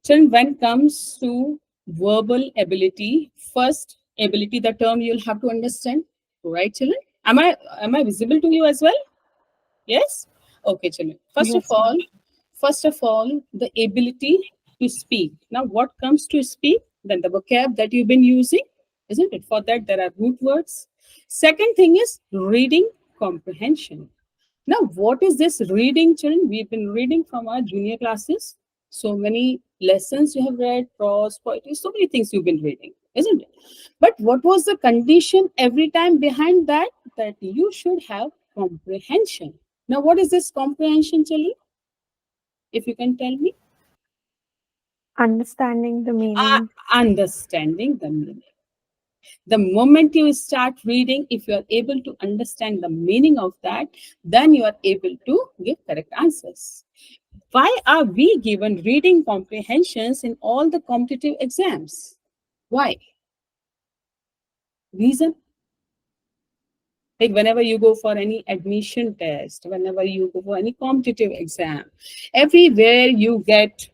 Children, when it comes to verbal ability, first ability, the term you'll have to understand, right, children? Am I visible to you as well? Yes? Okay, children. Yes, ma'am. First of all, the ability to speak. Now, what comes to speak? Then the vocab that you've been using, isn't it? For that, there are root words. Second thing is reading comprehension. Now, what is this reading, children? We've been reading from our junior classes. So many lessons you have read, prose, poetry, so many things you've been reading, isn't it? But what was the condition every time behind that? That you should have comprehension. Now, what is this comprehension, children? If you can tell me. Understanding the meaning. Understanding the meaning. The moment you start reading, if you are able to understand the meaning of that, then you are able to give correct answers. Why are we given reading comprehensions in all the competitive exams? Why? Reason? Like whenever you go for any admission test, whenever you go for any competitive exam, everywhere you get,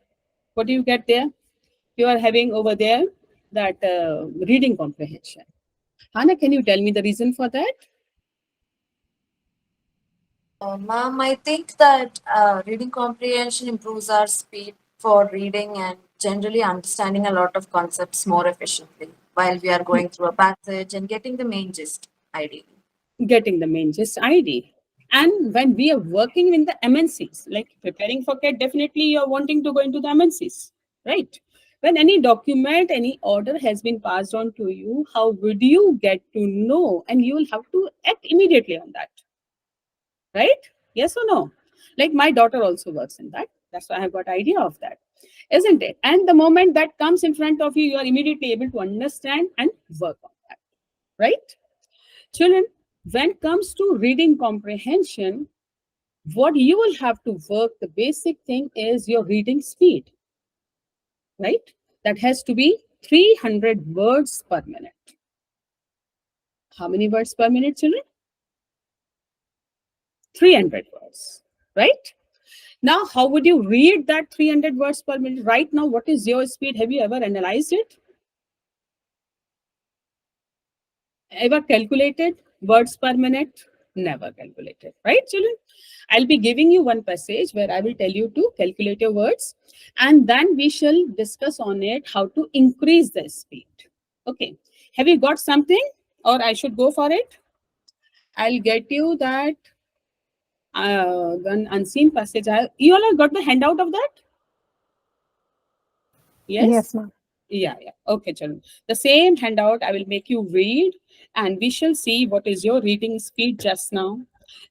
what do you get there? You are having over there that reading comprehension. Hannah, can you tell me the reason for that? Ma'am, I think that reading comprehension improves our speed for reading and generally understanding a lot of concepts more efficiently while we are going through a passage and getting the main gist, ideally. Getting the main gist ID. And when we are working in the MNCs, like preparing for CAT, definitely you're wanting to go into the MNCs, right? When any document, any order has been passed on to you, how would you get to know? And you will have to act immediately on that, right? Yes or no? Like my daughter also works in that. That's why I have got idea of that, isn't it? And the moment that comes in front of you, you are immediately able to understand and work on that, right? Children, when it comes to reading comprehension, what you will have to work, the basic thing is your reading speed, right? That has to be 300 words per minute. How many words per minute, children? 300 words, right? Now, how would you read that 300 words per minute? Right now, what is your speed? Have you ever analyzed it? Ever calculated words per minute? Never calculated, right, children? I'll be giving you one passage where I will tell you to calculate your words, and then we shall discuss on it how to increase the speed. Okay. Have you got something, or I should go for it? I'll get you that one unseen passage. You all have got the handout of that? Yes? Yes, ma'am. Yeah, yeah. Okay, children. The same handout I will make you read, and we shall see what is your reading speed just now.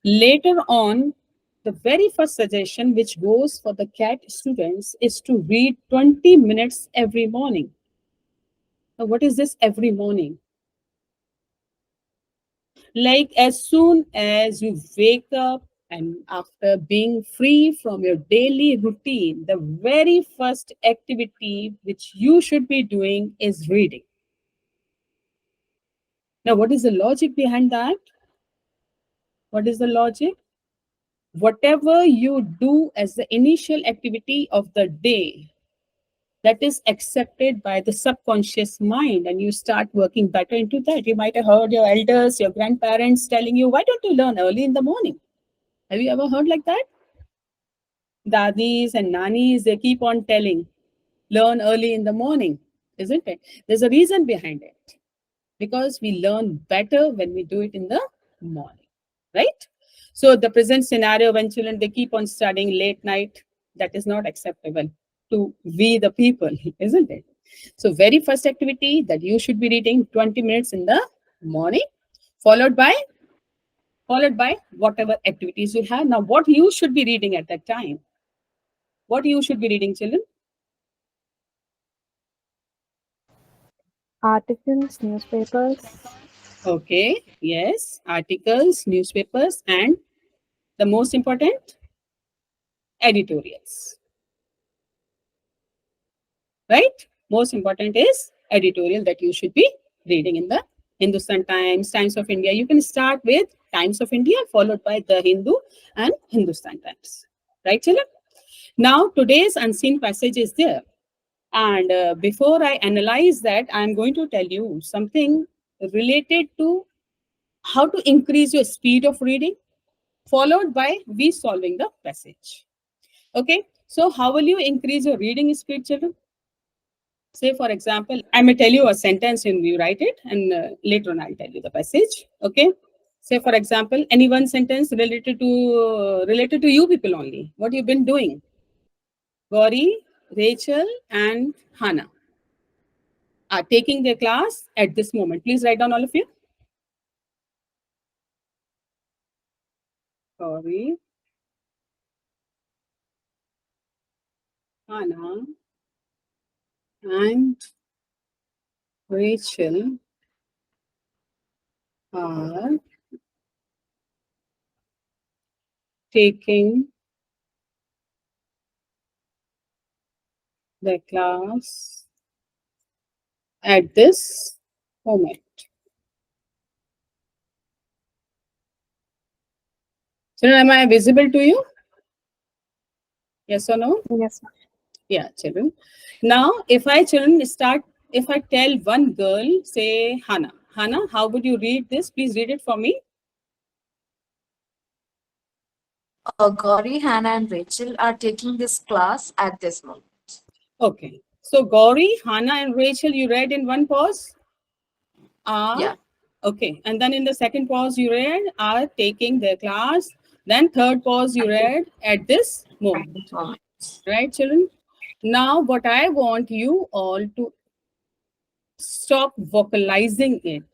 Later on, the very first suggestion which goes for the CAT students is to read 20 minutes every morning. Now, what is this every morning? Like as soon as you wake up and after being free from your daily routine, the very first activity which you should be doing is reading. Now, what is the logic behind that? What is the logic? Whatever you do as the initial activity of the day, that is accepted by the subconscious mind, and you start working better into that. You might have heard your elders, your grandparents telling you, why don't you learn early in the morning? Have you ever heard like that? Dadis and nannies, they keep on telling, learn early in the morning, isn't it? There's a reason behind it. Because we learn better when we do it in the morning, right? So the present scenario, when children, they keep on studying late night, that is not acceptable to we the people, isn't it? So very first activity that you should be reading 20 minutes in the morning, followed by whatever activities you have. Now, what you should be reading at that time? What you should be reading, children? Articles, newspapers. Okay, yes, articles, newspapers, and the most important, editorials, right? Most important is editorial that you should be reading in the Hindustan Times, Times of India. You can start with Times of India, followed by the Hindu and Hindustan Times, right, children? Now, today's unseen passage is there. And before I analyze that, I'm going to tell you something related to how to increase your speed of reading, followed by we solving the passage. Okay, so how will you increase your reading speed, children? Say, for example, I may tell you a sentence and you write it, and later on I'll tell you the passage. Okay. Say, for example, any one sentence related to you people only. What you've been doing? Gauri, Rachel, and Hannah are taking their class at this moment. Please write down all of you. Gauri, Hannah, and Rachel are taking their class at this moment. Children, am I visible to you? Yes or no? Yes, ma'am. Yeah, children. Now, if I tell one girl, say Hannah. Hannah, how would you read this? Please read it for me. Gauri, Hannah, and Rachel are taking this class at this moment. Okay. So Gauri, Hannah, and Rachel, you read in one pause? Yeah. Okay. And then in the second pause, you read are taking their class. Then third pause, you read at this moment. Right, children? Now, what I want you all to stop vocalizing it.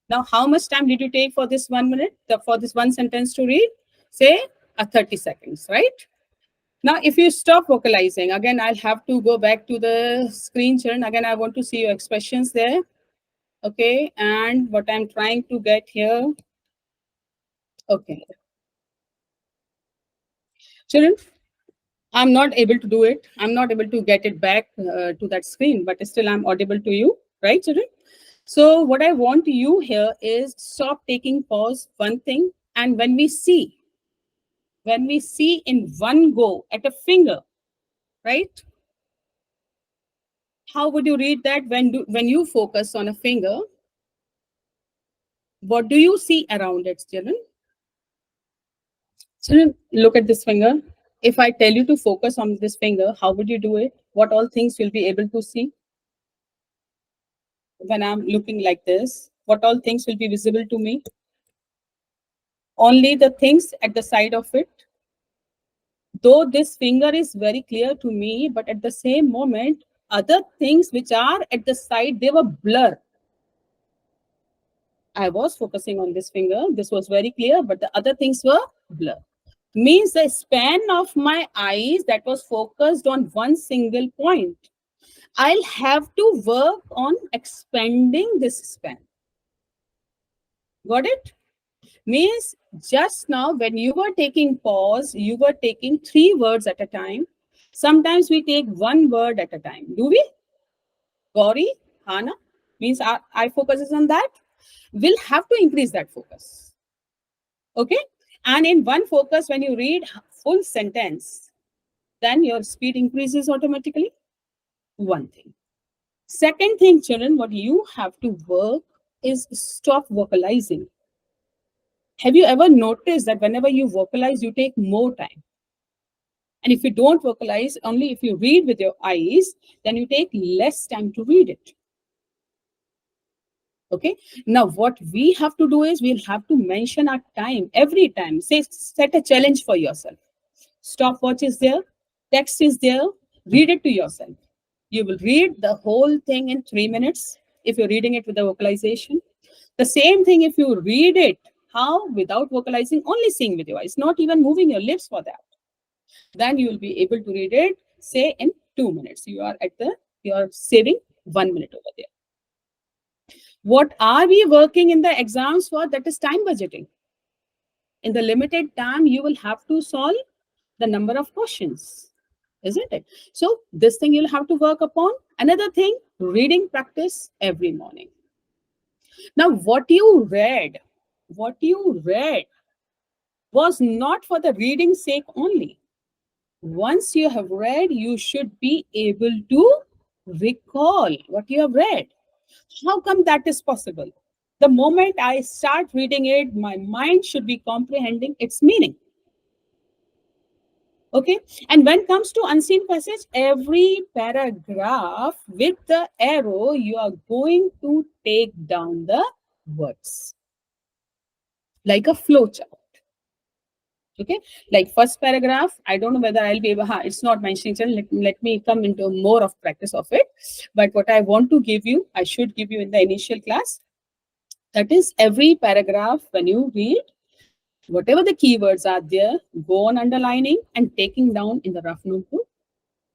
Now, how much time did you take for this 1 minute, for this one sentence to read? Say 30 seconds, right? Now, if you stop vocalizing, again, I'll have to go back to the screen, children. Again, I want to see your expressions there. Okay, and what I'm trying to get here. Okay. Children, I'm not able to do it. I'm not able to get it back to that screen, but still I'm audible to you, right, children? So what I want you here is stop taking pause, one thing, and when we see in one go at a finger, right? How would you read that when you focus on a finger? What do you see around it, children? Children, look at this finger. If I tell you to focus on this finger, how would you do it? What all things you'll be able to see when I'm looking like this? What all things will be visible to me? Only the things at the side of it. Though this finger is very clear to me, but at the same moment, other things which are at the side, they were blur. I was focusing on this finger. This was very clear, but the other things were blur. Means the span of my eyes that was focused on one single point. I'll have to work on expanding this span. Got it? Means just now when you were taking pause, you were taking 3 words at a time. Sometimes we take 1 word at a time. Do we? Gauri, Hana, means our eye focuses on that. We'll have to increase that focus. Okay? And in one focus, when you read full sentence, then your speed increases automatically. One thing. Second thing, children, what you have to work is stop vocalizing. Have you ever noticed that whenever you vocalize, you take more time? And if you don't vocalize, only if you read with your eyes, then you take less time to read it. Okay. Now, what we have to do is we'll have to mention our time every time. Say, set a challenge for yourself. Stopwatch is there, text is there, read it to yourself. You will read the whole thing in 3 minutes if you're reading it with the vocalization. The same thing if you read it, how? Without vocalizing, only seeing with your eyes, not even moving your lips for that. Then you will be able to read it, say, in 2 minutes. You are saving 1 minute over there. What are we working in the exams for? That is time budgeting. In the limited time, you will have to solve the number of questions, isn't it? So this thing you'll have to work upon. Another thing, reading practice every morning. Now, what you read was not for the reading sake only. Once you have read, you should be able to recall what you have read. How come that is possible? The moment I start reading it, my mind should be comprehending its meaning. Okay. And when it comes to unseen passage, every paragraph with the arrow, you are going to take down the words like a flow chart. Okay, like first paragraph, I don't know whether I'll be able, it's not mentioning, let me come into more of practice of it. But what I want to give you, I should give you in the initial class, that is every paragraph when you read, whatever the keywords are there, go on underlining and taking down in the rough notebook.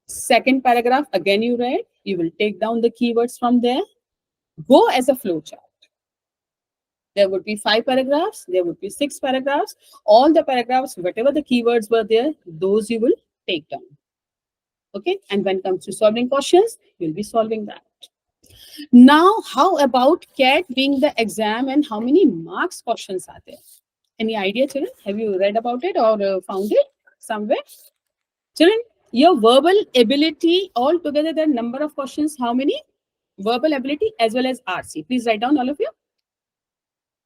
Second paragraph, again you read, you will take down the keywords from there, go as a flow chart. There would be 5 paragraphs, there would be 6 paragraphs. All the paragraphs, whatever the keywords were there, those you will take down. Okay, and when it comes to solving questions, you'll be solving that. Now, how about CAT being the exam and how many marks questions are there? Any idea, children? Have you read about it or found it somewhere? Children, your verbal ability altogether, the number of questions, how many? Verbal ability as well as RC. Please write down all of you.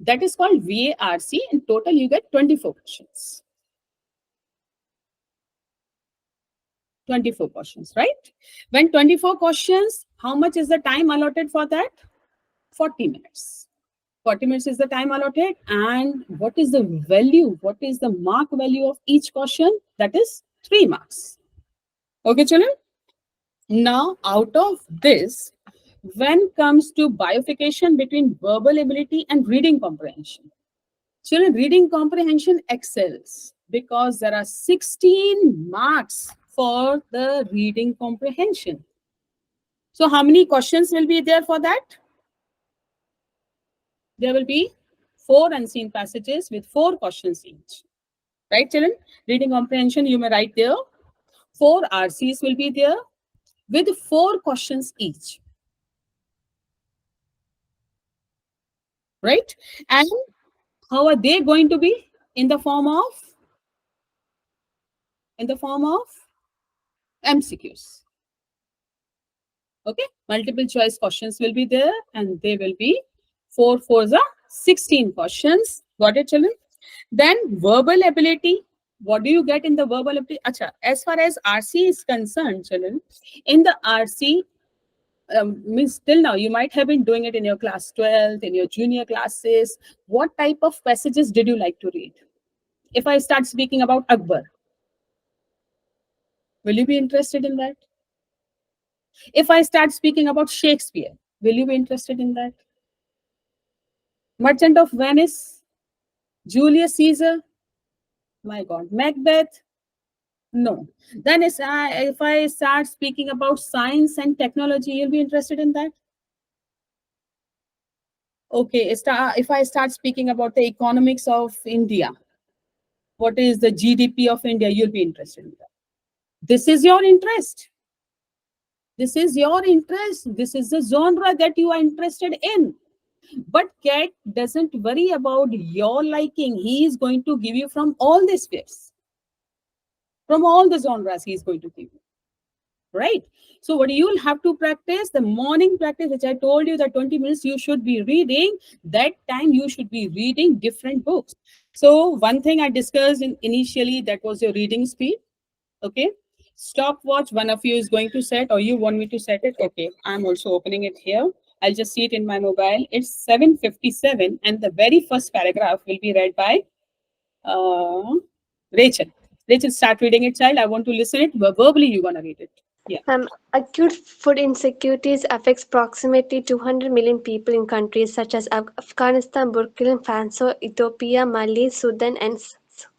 That is called VARC. In total, you get 24 questions. 24 questions, right? When 24 questions, how much is the time allotted for that? 40 minutes. 40 minutes is the time allotted. And what is the value? What is the mark value of each question? That is 3 marks. Okay, children? Now, out of this, when comes to bifurcation between verbal ability and reading comprehension, children, reading comprehension excels because there are 16 marks for the reading comprehension. So how many questions will be there for that? There will be 4 unseen passages with 4 questions each. Right, children? Reading comprehension, you may write there. 4 RCs will be there with 4 questions each. Right? And how are they going to be? In the form of MCQs. Okay, multiple choice questions will be there and they will be 4 4s are 16 questions. Got it, children? Then verbal ability. What do you get in the verbal ability? Acha, as far as RC is concerned, children, in the RC, means till now, you might have been doing it in your class 12th, in your junior classes. What type of passages did you like to read? If I start speaking about Akbar, will you be interested in that? If I start speaking about Shakespeare, will you be interested in that? Merchant of Venice, Julius Caesar, my God, Macbeth, no. Then if I start speaking about science and technology, you'll be interested in that? Okay, if I start speaking about the economics of India, what is the GDP of India, you'll be interested in that. This is your interest. This is your interest. This is the genre that you are interested in. But CAT doesn't worry about your liking. He is going to give you from all the spheres. From all the genres, he is going to give you. Right? So what you will have to practice, the morning practice, which I told you that 20 minutes you should be reading, that time you should be reading different books. So one thing I discussed initially, that was your reading speed. Okay. Stopwatch, one of you is going to set, or you want me to set it? Okay, I'm also opening it here. I'll just see it in my mobile. It's 7:57 and the very first paragraph will be read by Rachel. Rachel, start reading it, child. I want to listen it. Verbally, you're going to read it. Yeah. Acute food insecurities affects approximately 200 million people in countries such as Afghanistan, Burkina Faso, Ethiopia, Mali, Sudan, and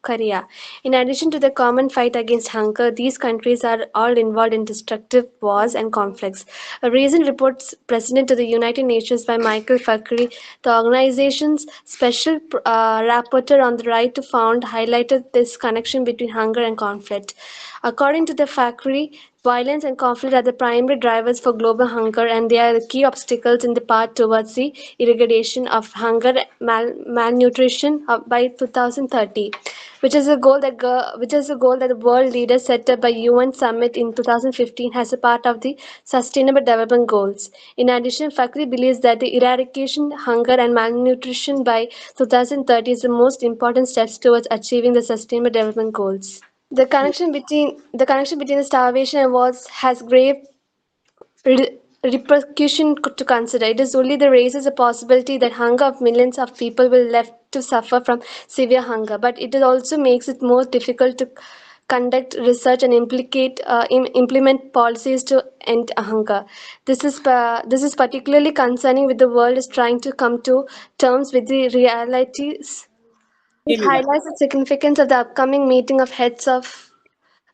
Korea. In addition to the common fight against hunger, these countries are all involved in destructive wars and conflicts. A recent report presented to the United Nations by Michael Fakhri, the organization's special rapporteur on the right to food, highlighted this connection between hunger and conflict. According to the Fakhri, violence and conflict are the primary drivers for global hunger, and they are the key obstacles in the path towards the eradication of hunger malnutrition by 2030. which is a goal that the world leaders set up by UN Summit in 2015 as a part of the Sustainable Development Goals. In addition, Fakri believes that the eradication hunger and malnutrition by 2030 is the most important steps towards achieving the Sustainable Development Goals. The connection between the starvation and wars has grave repercussion to consider. It is only the raises a possibility that hunger of millions of people will left to suffer from severe hunger, but it also makes it more difficult to conduct research and implement policies to end hunger. This is particularly concerning with the world is trying to come to terms with the realities. It Give me one. highlights the significance of the upcoming meeting of heads of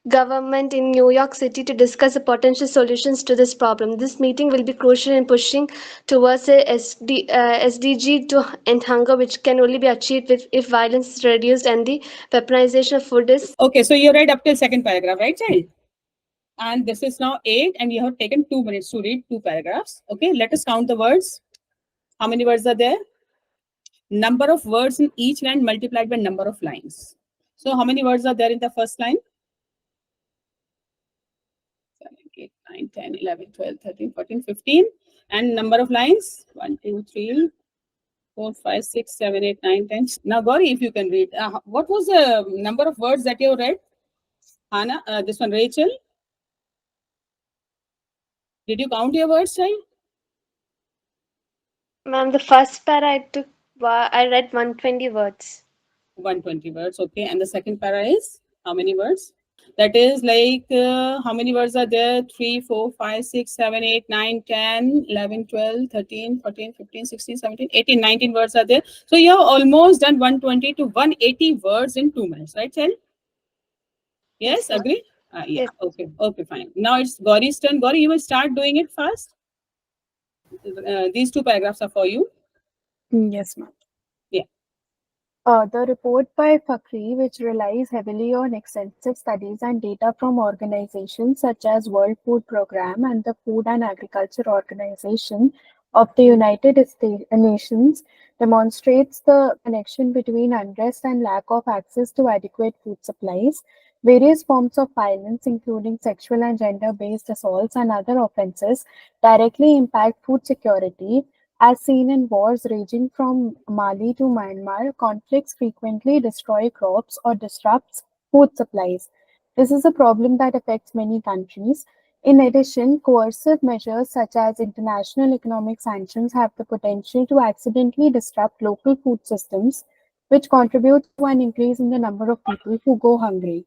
government in New York City to discuss the potential solutions to this problem. This meeting will be crucial in pushing towards a SDG to end hunger, which can only be achieved if violence is reduced and the weaponization of food is. Okay, so you read up till second paragraph, right, child? And this is now 8, and you have taken 2 minutes to read 2 paragraphs. Okay, let us count the words. How many words are there? Number of words in each line multiplied by number of lines. So how many words are there in the first line? 7, 8, 9, 10, 11, 12, 13, 14, 15. And number of lines? 1, 2, 3, 4, 5, 6, 7, 8, 9, 10. Now, Gauri, if you can read. What was the number of words that you read? Hannah, this one, Rachel. Did you count your words, child? Ma'am, the first para I read 120 words. 120 words, okay. And the second para is how many words? That is like, how many words are there? 3, 4, 5, 6, 7, 8, 9, 10, 11, 12, 13, 14, 15, 16, 17, 18, 19 words are there. So you have almost done 120 to 180 words in 2 minutes, right, child? Yes, ma'am. agree? Yeah, Yes. okay, fine. Now it's Gauri's turn. Gauri, you will start doing it fast. These 2 paragraphs are for you. Yes, ma'am. Yeah. The report by Fakri, which relies heavily on extensive studies and data from organizations such as World Food Programme and the Food and Agriculture Organization of the Nations, demonstrates the connection between unrest and lack of access to adequate food supplies. Various forms of violence, including sexual and gender-based assaults and other offenses, directly impact food security. As seen in wars raging from Mali to Myanmar, conflicts frequently destroy crops or disrupts food supplies. This is a problem that affects many countries. In addition, coercive measures such as international economic sanctions have the potential to accidentally disrupt local food systems, which contributes to an increase in the number of people who go hungry.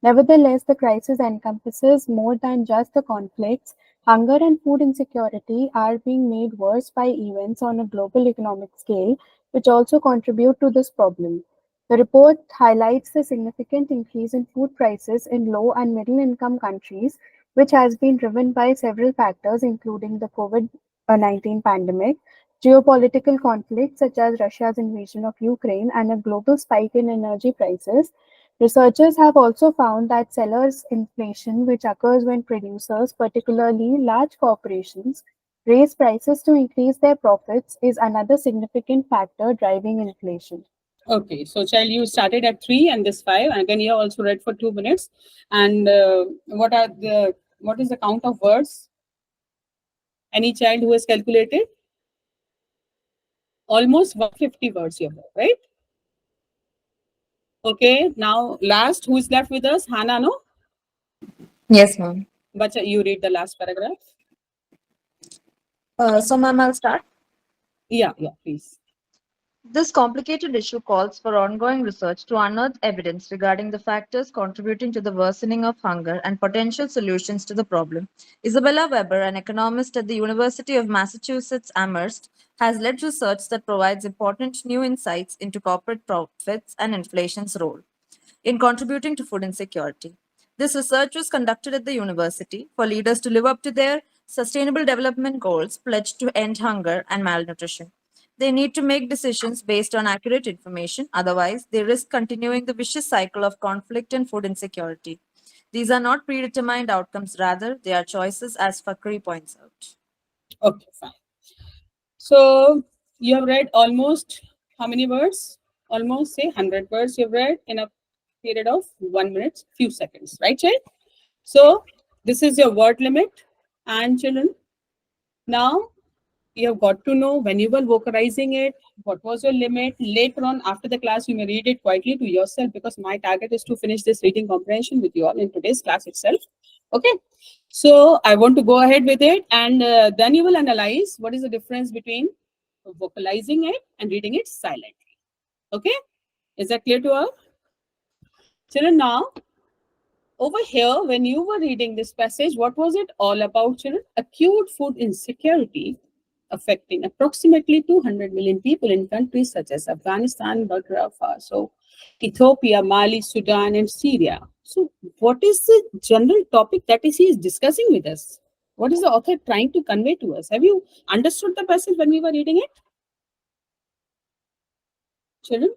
Nevertheless, the crisis encompasses more than just the conflicts. Hunger and food insecurity are being made worse by events on a global economic scale, which also contribute to this problem. The report highlights the significant increase in food prices in low and middle income countries, which has been driven by several factors, including the COVID-19 pandemic, geopolitical conflicts such as Russia's invasion of Ukraine, and a global spike in energy prices. Researchers have also found that sellers inflation, which occurs when producers, particularly large corporations, raise prices to increase their profits, is another significant factor driving inflation. Okay, so child, you started at 3 and this 5, and again you have also read for 2 minutes. And what is the count of words? Any child who has calculated? Almost 150 words you have read, right? Okay, now last, who is left with us? Hannah, no? Yes, ma'am. But you read the last paragraph. So, ma'am, I'll start. Yeah, please. This complicated issue calls for ongoing research to unearth evidence regarding the factors contributing to the worsening of hunger and potential solutions to the problem. Isabella Weber, an economist at the University of Massachusetts Amherst, has led research that provides important new insights into corporate profits and inflation's role in contributing to food insecurity. This research was conducted at the university for leaders to live up to their sustainable development goals pledged to end hunger and malnutrition. They need to make decisions based on accurate information, otherwise, they risk continuing the vicious cycle of conflict and food insecurity. These are not predetermined outcomes, rather, they are choices, as Fakri points out. Okay, fine. So you have read almost how many words? Almost say 100 words you've read in a period of 1 minute, few seconds, right, child? So this is your word limit. And children, now you have got to know when you were vocalizing it, what was your limit. Later on, after the class, you may read it quietly to yourself, because my target is to finish this reading comprehension with you all in today's class itself. Okay. So I want to go ahead with it, and then you will analyze what is the difference between vocalizing it and reading it silently. Okay. Is that clear to all? Children, now over here, when you were reading this passage, what was it all about, children? Acute food insecurity affecting approximately 200 million people in countries such as Afghanistan, Burkina Faso, Ethiopia, Mali, Sudan, and Syria. So what is the general topic that he is discussing with us? What is the author trying to convey to us? Have you understood the passage when we were reading it? Children?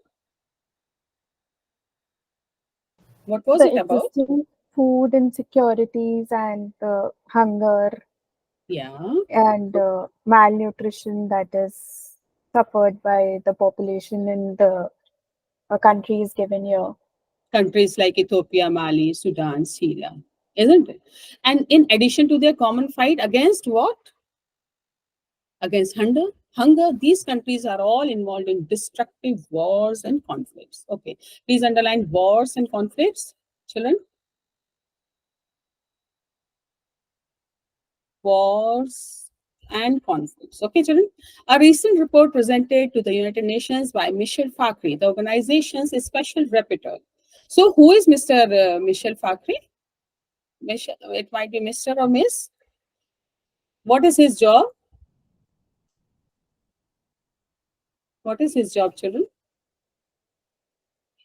What was The it about? existing food insecurities and hunger Yeah. and malnutrition that is suffered by the population in the countries given here. Countries like Ethiopia, Mali, Sudan, Syria, isn't it? And in addition to their common fight against what? Against hunger. Hunger, these countries are all involved in destructive wars and conflicts. Okay, please underline wars and conflicts, children. Wars and conflicts. Okay, children. A recent report presented to the United Nations by Michel Fakhri, the organization's special rapporteur. So, who is Mr. Michel Fakhri? Michel, it might be Mr. or Miss. What is his job? What is his job, children?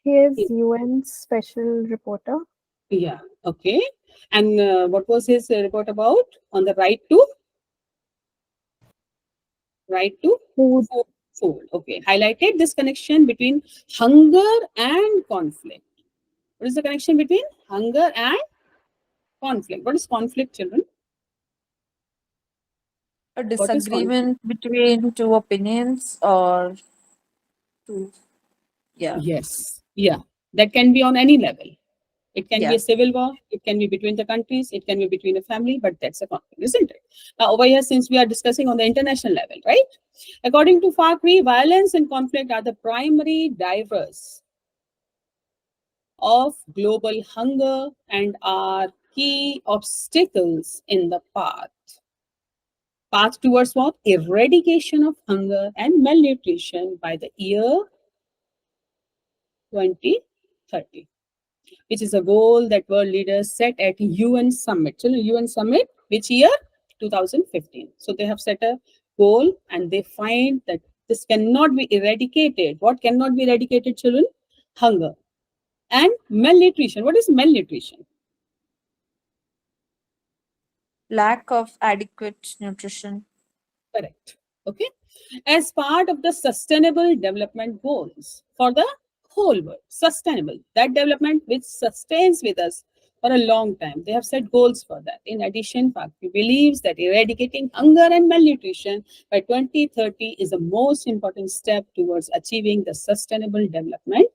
He is UN's special reporter. Yeah, okay. And what was his report about? On the right to Food. food. Okay, highlighted this connection between hunger and conflict. What is the connection between hunger and conflict? What is conflict, children? A What is conflict? disagreement between two opinions or two. Yeah. Yes, yeah. That can be on any level. It can be Yeah. a civil war, it can be between the countries, it can be between a family, but that's a conflict, isn't it? Now, over here, since we are discussing on the international level, right? According to FARC, violence and conflict are the primary drivers of global hunger and are key obstacles in the path towards what? Eradication of hunger and malnutrition by the year 2030. Which is a goal that world leaders set at UN Summit. So UN Summit, which year? 2015. So they have set a goal and they find that this cannot be eradicated. What cannot be eradicated, children? Hunger and malnutrition. What is malnutrition? Lack of adequate nutrition. Correct. Okay. As part of the sustainable development goals for the whole world, sustainable, that development which sustains with us for a long time. They have set goals for that. In addition, FACTI believes that eradicating hunger and malnutrition by 2030 is the most important step towards achieving the sustainable development.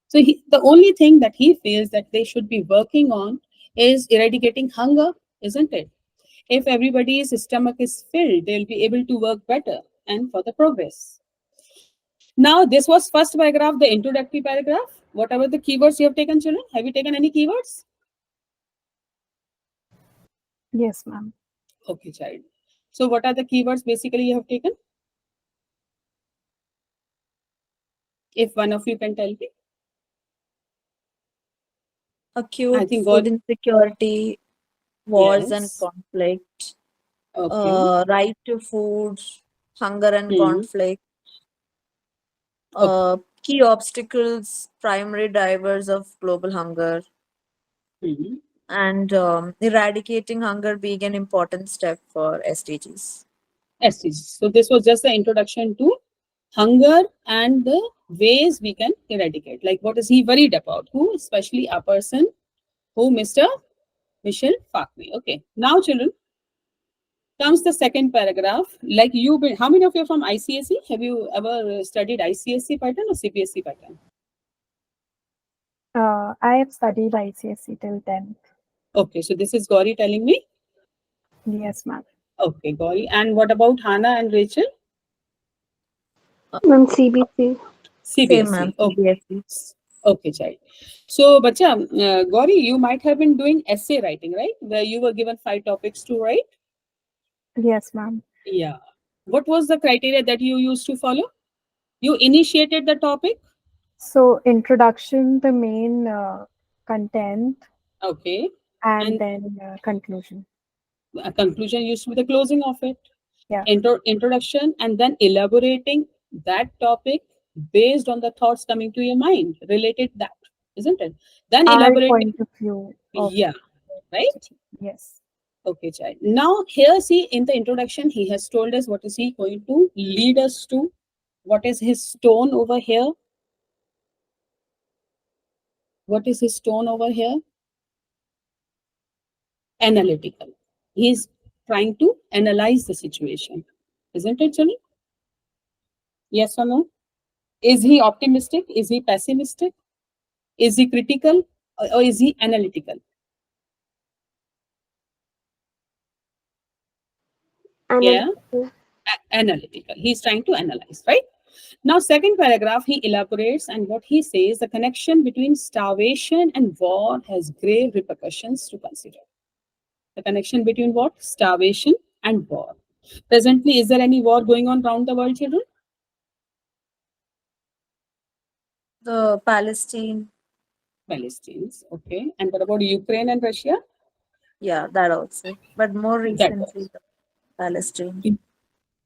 So the only thing that he feels that they should be working on is eradicating hunger, isn't it? If everybody's stomach is filled, they'll be able to work better and for the progress. Now, this was first paragraph, the introductory paragraph. Whatever the keywords you have taken, children, have you taken any keywords? Yes, ma'am. Okay, child. So what are the keywords basically you have taken? If one of you can tell me. Acute think food God- insecurity, wars and Yes. conflict, Okay. right to food, hunger and Hmm. conflict, key obstacles, primary drivers of global hunger, Hmm. and eradicating hunger being an important step for SDGs. SDGs. So this was just the introduction to hunger and the ways we can eradicate. Like what is he worried about? Who? Especially a person who Mr. Michel Fakhri. Okay. Now, children, comes the second paragraph. Like how many of you are from ICSE? Have you ever studied ICSE pattern or CBSE pattern? I have studied ICSE till 10th. Okay, so this is Gauri telling me. Yes, ma'am. Okay, Gauri. And what about Hannah and Rachel? Ma'am, CBC. Same, ma'am. CBSE. Okay. CBSE. Okay, child. So, Bacha, Gauri, you might have been doing essay writing, right? Where you were given 5 topics to write. Yes, ma'am. Yeah. What was the criteria that you used to follow? You initiated the topic. So introduction, the main content, Okay. and And then conclusion. a conclusion used to be the closing of it. Yeah. Introduction, and then elaborating that topic based on the thoughts coming to your mind related that, isn't it? Then Our elaborating. point of view of Yeah. Right. yes. Okay, child. Now, here, see, in the introduction, he has told us what is he going to lead us to. What is his tone over here? What is his tone over here? Analytical. He's trying to analyze the situation, isn't it, children? Yes or no? Is he optimistic? Is he pessimistic? Is he critical? Or is he analytical? Yeah, Analytical. analytical. He's trying to analyze, right? Now, second paragraph, he elaborates, and what he says, the connection between starvation and war has grave repercussions to consider. The connection between what? Starvation and war. Presently, is there any war going on around the world, children? The Palestine. Palestinians, okay. And what about Ukraine and Russia? Yeah, that also. But more That recently, was the Palestine.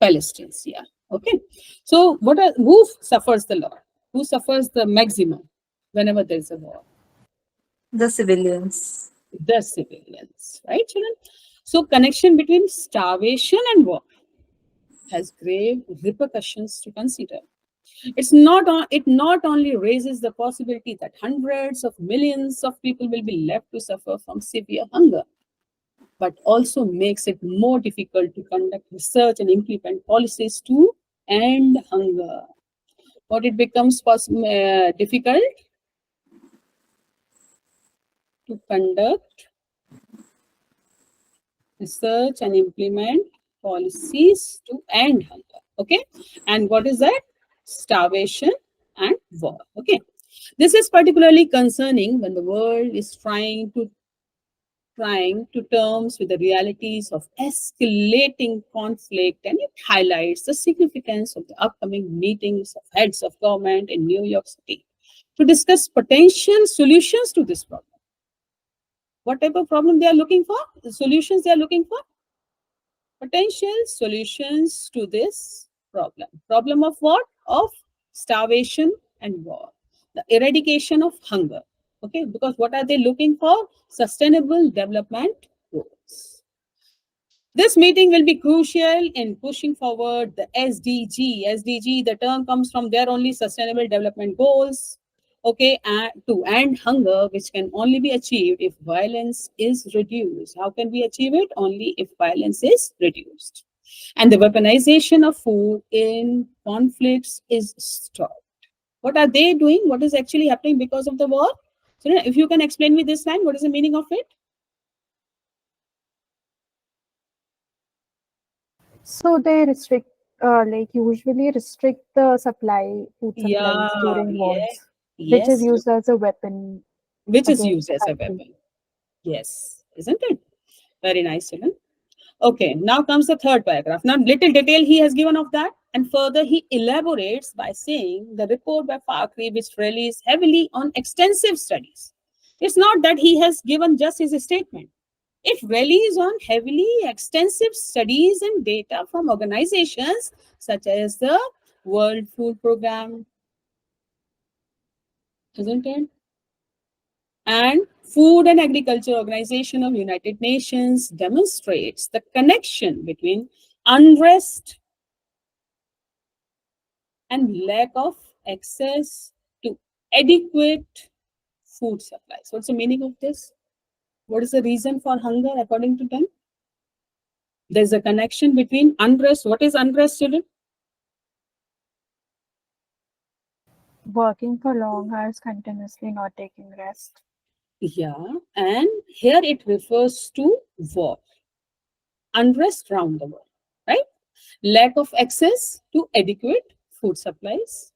Palestinians, yeah. Okay. So, who suffers the lot? Who suffers the maximum whenever there is a war? The civilians. The civilians, right, children? So, connection between starvation and war has grave repercussions to consider. It not only raises the possibility that hundreds of millions of people will be left to suffer from severe hunger, but also makes it more difficult to conduct research and implement policies to end hunger. What it becomes difficult to conduct research and implement policies to end hunger. Okay, and what is that? Starvation and war. Okay, this is particularly concerning when the world is trying to terms with the realities of escalating conflict, and it highlights the significance of the upcoming meetings of heads of government in New York City to discuss potential solutions to this problem. What type of problem they are looking for? The solutions they are looking for? Potential solutions to this problem. Problem of what? Of starvation and war. The eradication of hunger. Okay, because what are they looking for? Sustainable development goals. This meeting will be crucial in pushing forward the SDG. SDG, the term comes from their only Sustainable Development Goals. Okay, and to end hunger, which can only be achieved if violence is reduced. How can we achieve it? Only if violence is reduced. And the weaponization of food in conflicts is stopped. What are they doing? What is actually happening because of the war? So if you can explain me this line, what is the meaning of it? So they usually restrict the food supplies Yeah, during wars, which is yes, used as a weapon which is against used the as a country. weapon. Yes, isn't it? Very nice, Sulan. Okay, now comes the third paragraph. Now, little detail he has given of that, and further he elaborates by saying the report by VARC, which relies heavily on extensive studies. It's not that he has given just his statement. It relies on heavily extensive studies and data from organizations such as the World Food Program, isn't it? And Food and Agriculture Organization of United Nations demonstrates the connection between unrest and lack of access to adequate food supplies. What's the meaning of this? What is the reason for hunger according to them? There's a connection between unrest. What is unrest, children? Working for long hours continuously, not taking rest. Yeah, and here it refers to war, unrest around the world, right? Lack of access to adequate food supplies,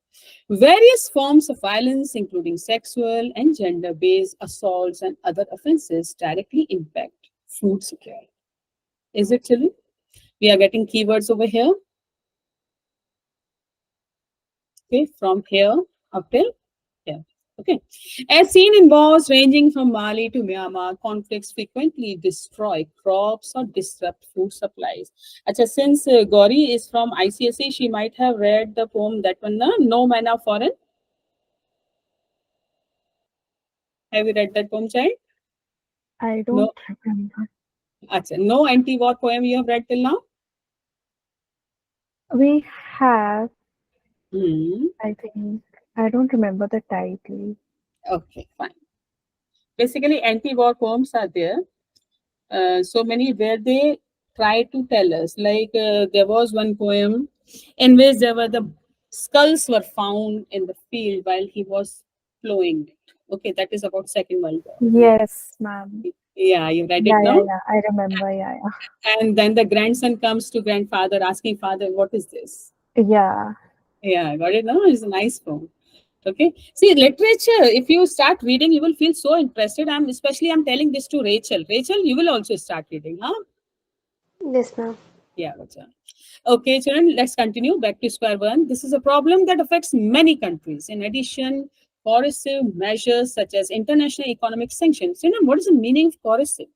various forms of violence, including sexual and gender based assaults and other offenses, directly impact food security. Is it, children? We are getting keywords over here, okay, from here up till here. Okay. As seen in wars ranging from Mali to Myanmar, conflicts frequently destroy crops or disrupt food supplies. Acha, since Gauri is from ICSE, she might have read the poem that one, No Manna Foreign. Have you read that poem, child? I No. don't remember. Acha, no anti-war poem you have read till now? We have, Hmm. I think, I don't remember the title. Okay, fine. Basically, anti-war poems are there. So many where they try to tell us, like there was one poem in which there were the skulls were found in the field while he was plowing it. Okay, that is about Second World War. Yes, ma'am. Yeah, you read it Yeah, yeah, now. yeah. I remember. Yeah, And then the grandson comes to grandfather asking, father, what is this? yeah. Yeah. Yeah, got it now. It's a nice poem. Okay. See, literature, if you start reading, you will feel so interested. I'm telling this to Rachel. Rachel, you will also start reading, huh? Yes, ma'am. Yeah, gotcha. Okay, children, let's continue back to square one. This is a problem that affects many countries. In addition, coercive measures such as international economic sanctions. What is the meaning of coercive?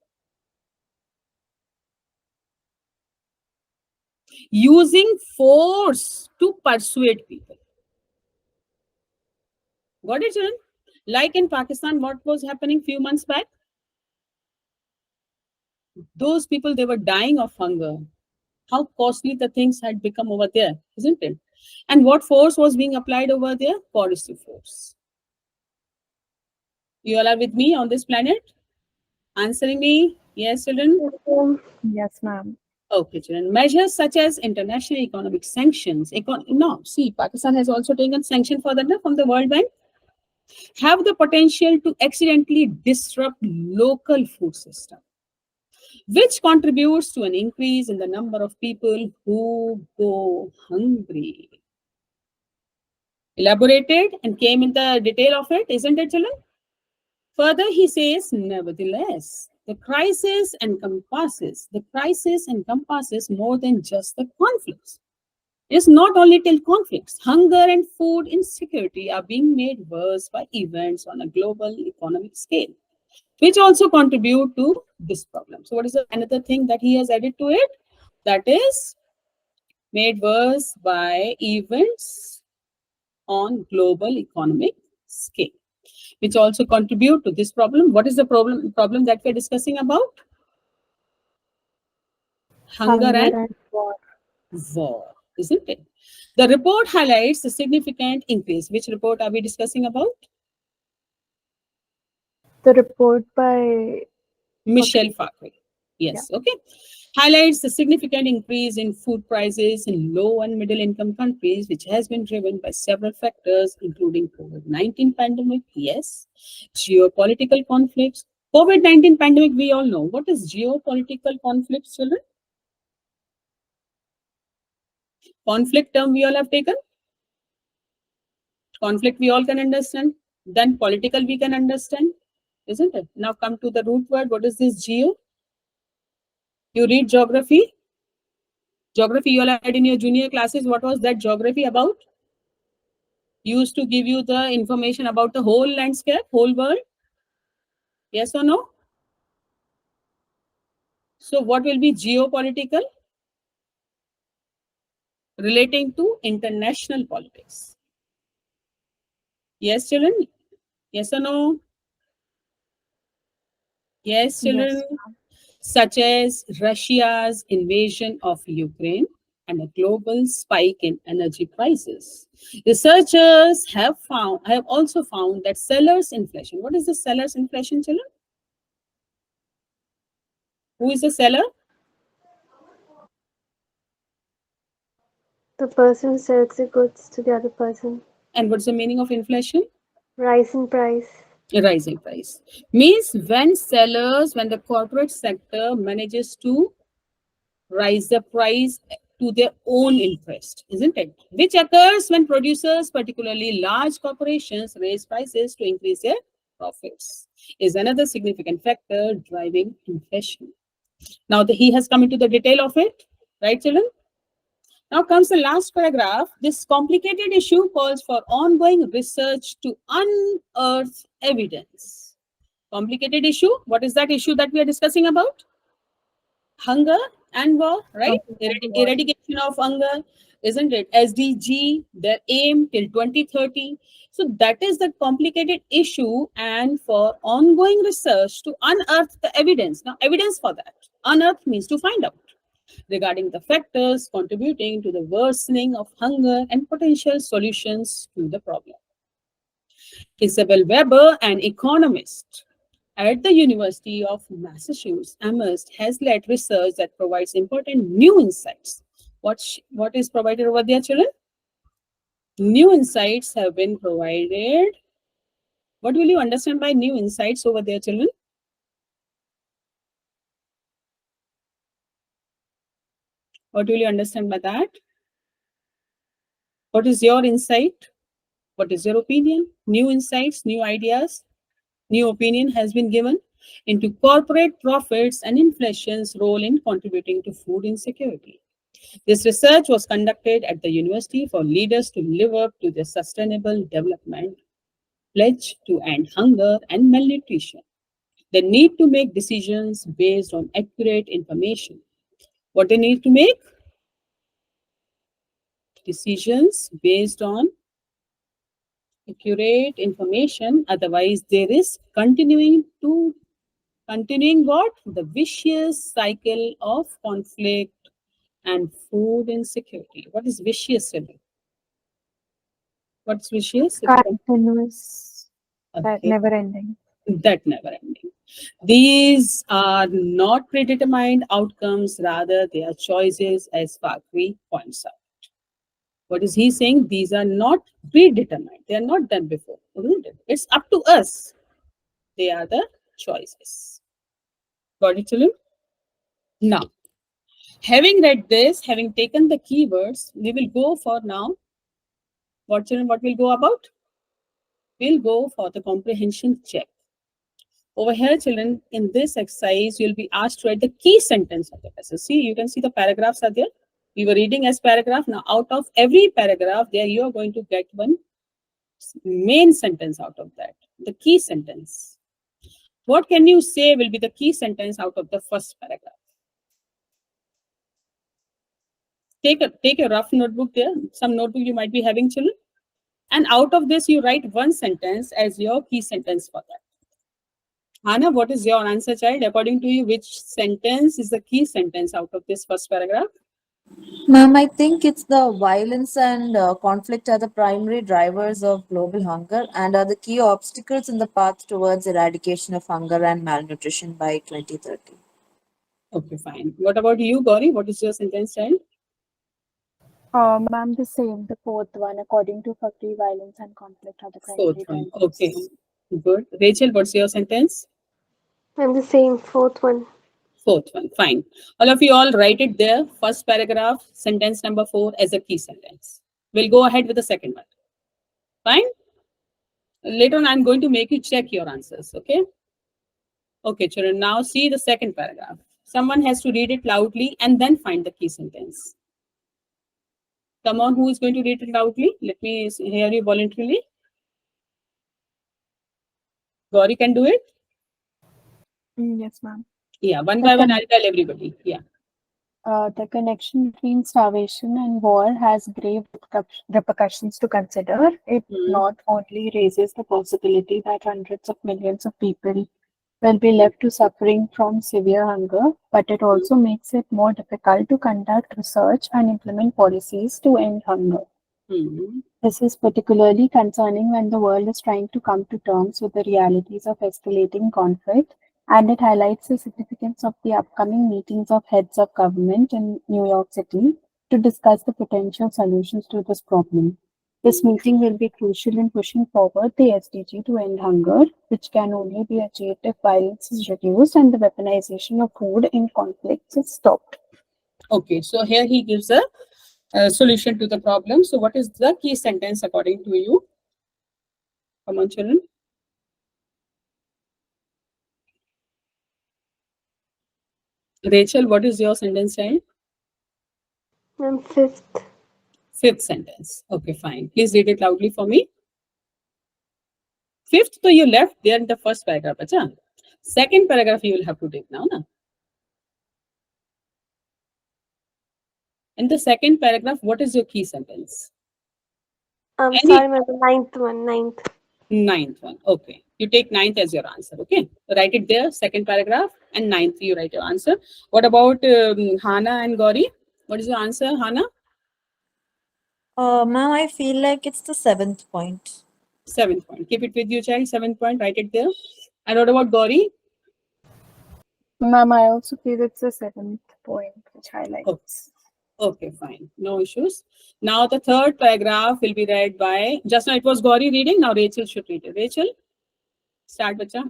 Using force to persuade people. Got it, children? Like in Pakistan, what was happening few months back? Those people, they were dying of hunger. How costly the things had become over there, isn't it? And what force was being applied over there? Coercive force. You all are with me on this planet? Answering me? Yes, children? Yes, ma'am. Yes, ma'am. Okay, children. Measures such as international economic sanctions. No, see, Pakistan has also taken sanction for that from the World Bank. Have the potential to accidentally disrupt local food system, which contributes to an increase in the number of people who go hungry. Elaborated and came in the detail of it, isn't it, children? Further, he says, nevertheless, the crisis encompasses more than just the conflicts. It is not only till conflicts. Hunger and food insecurity are being made worse by events on a global economic scale, which also contribute to this problem. So, what is another thing that he has added to it? That is made worse by events on global economic scale, which also contribute to this problem. What is the problem that we're discussing about? Hunger Hunger and and war. war, isn't it? The report highlights the significant increase. Which report are we discussing about? The report by Michelle Fakri. Farquhar. Yeah. Yes, okay. Highlights the significant increase in food prices in low and middle income countries, which has been driven by several factors, including COVID-19 pandemic, yes, geopolitical conflicts. COVID-19 pandemic, we all know. What is geopolitical conflicts, children? Conflict term we all have taken. Conflict we all can understand. Then political we can understand, isn't it? Now come to the root word. What is this geo? You read geography. Geography you all had in your junior classes. What was that geography about? Used to give you the information about the whole landscape, whole world. Yes or no? So what will be geopolitical? Relating to international politics. Yes, children? Yes or no? Yes, children? Yes, Such as Russia's invasion of Ukraine and a global spike in energy prices. Researchers have also found that sellers inflation. What is the sellers inflation, children? Who is the seller? The person sells the goods to the other person. And what's the meaning of inflation? Rise in price. A rising price. Means when the corporate sector manages to rise the price to their own interest, isn't it? Which occurs when producers, particularly large corporations, raise prices to increase their profits, is another significant factor driving inflation. Now he has come into the detail of it, right, children? Now comes the last paragraph. This complicated issue calls for ongoing research to unearth evidence. Complicated issue. What is that issue that we are discussing about? Hunger and war, right? Eradication of hunger, isn't it? SDG, their aim till 2030. So that is the complicated issue, and for ongoing research to unearth the evidence. Now, evidence for that. Unearth means to find out regarding the factors contributing to the worsening of hunger and potential solutions to the problem. Isabel Weber, an economist at the University of Massachusetts, Amherst, has led research that provides important new insights. What is provided over there, children? New insights have been provided. What will you understand by new insights over there, children? What will you understand by that? What is your insight? What is your opinion? New insights, new ideas, new opinion has been given into corporate profits and inflation's role in contributing to food insecurity. This research was conducted at the university for leaders to live up to their sustainable development pledge to end hunger and malnutrition. They need to make decisions based on accurate information. What they need to make? Decisions based on accurate information. Otherwise, there is continuing what? The vicious cycle of conflict and food insecurity. What is vicious? What's vicious? Continuous, Okay. never ending. That never ending. These are not predetermined outcomes, rather they are choices, as VARC points out. What is he saying? These are not predetermined. They are not done before, isn't it? It's up to us. They are the choices. Got it, children? Now, having read this, having taken the keywords, we will go for now. What, children, what we'll go about? We'll go for the comprehension check. Over here, children, in this exercise, you'll be asked to write the key sentence of the passage. See, you can see the paragraphs are there. We were reading as paragraph. Now, out of every paragraph, there you are going to get one main sentence out of that, the key sentence. What can you say will be the key sentence out of the first paragraph? Take a rough notebook there, some notebook you might be having, children. And out of this, you write one sentence as your key sentence for that. Hannah, what is your answer, child? According to you, which sentence is the key sentence out of this first paragraph? Ma'am, I think it's the violence and conflict are the primary drivers of global hunger and are the key obstacles in the path towards eradication of hunger and malnutrition by 2030. Okay, fine. What about you, Gauri? What is your sentence, child? Ma'am, the same, the fourth one, according to Fakri, violence and conflict are the primary Fourth one. drivers. Okay, good. Rachel, what's your sentence? I'm the same, fourth one. Fourth one, fine. All of you all write it there. First paragraph, sentence number 4 as a key sentence. We'll go ahead with the second one. Fine? Later on, I'm going to make you check your answers, okay? Okay, children, now see the second paragraph. Someone has to read it loudly and then find the key sentence. Come on, who is going to read it loudly? Let me hear you voluntarily. Gauri can do it? Yes, ma'am. Yeah, one by one, I'll tell everybody. Yeah. The connection between starvation and war has grave repercussions to consider. It not only raises the possibility that hundreds of millions of people will be left to suffering from severe hunger, but it also makes it more difficult to conduct research and implement policies to end hunger. This is particularly concerning when the world is trying to come to terms with the realities of escalating conflict, and it highlights the significance of the upcoming meetings of heads of government in New York City to discuss the potential solutions to this problem. This meeting will be crucial in pushing forward the SDG to end hunger, which can only be achieved if violence is reduced and the weaponization of food in conflicts is stopped. Okay, so here he gives a solution to the problem. So what is the key sentence according to you? Come on, children. Rachel, what is your sentence child? Ma'am, fifth. Fifth sentence. Okay, fine. Please read it loudly for me. Fifth, so you left there in the first paragraph. Acha. Second paragraph you will have to take now. Na? In the second paragraph, what is your key sentence? Any Sorry, ma'am, the ninth one, ninth. ninth one. Okay. You take ninth as your answer. Okay. Write it there, second paragraph, and ninth you write your answer. What about Hana and Gauri? What is your answer, Hana? Ma'am, I feel like it's the 7th point. Seventh point. Keep it with you, child. Seventh point. Write it there. And what about Gauri? Ma'am, I also feel it's the seventh point which highlights. Okay, fine. No issues. Now the third paragraph will be read by, just now it was Gauri reading, now Rachel should read it. Rachel, start, bacha.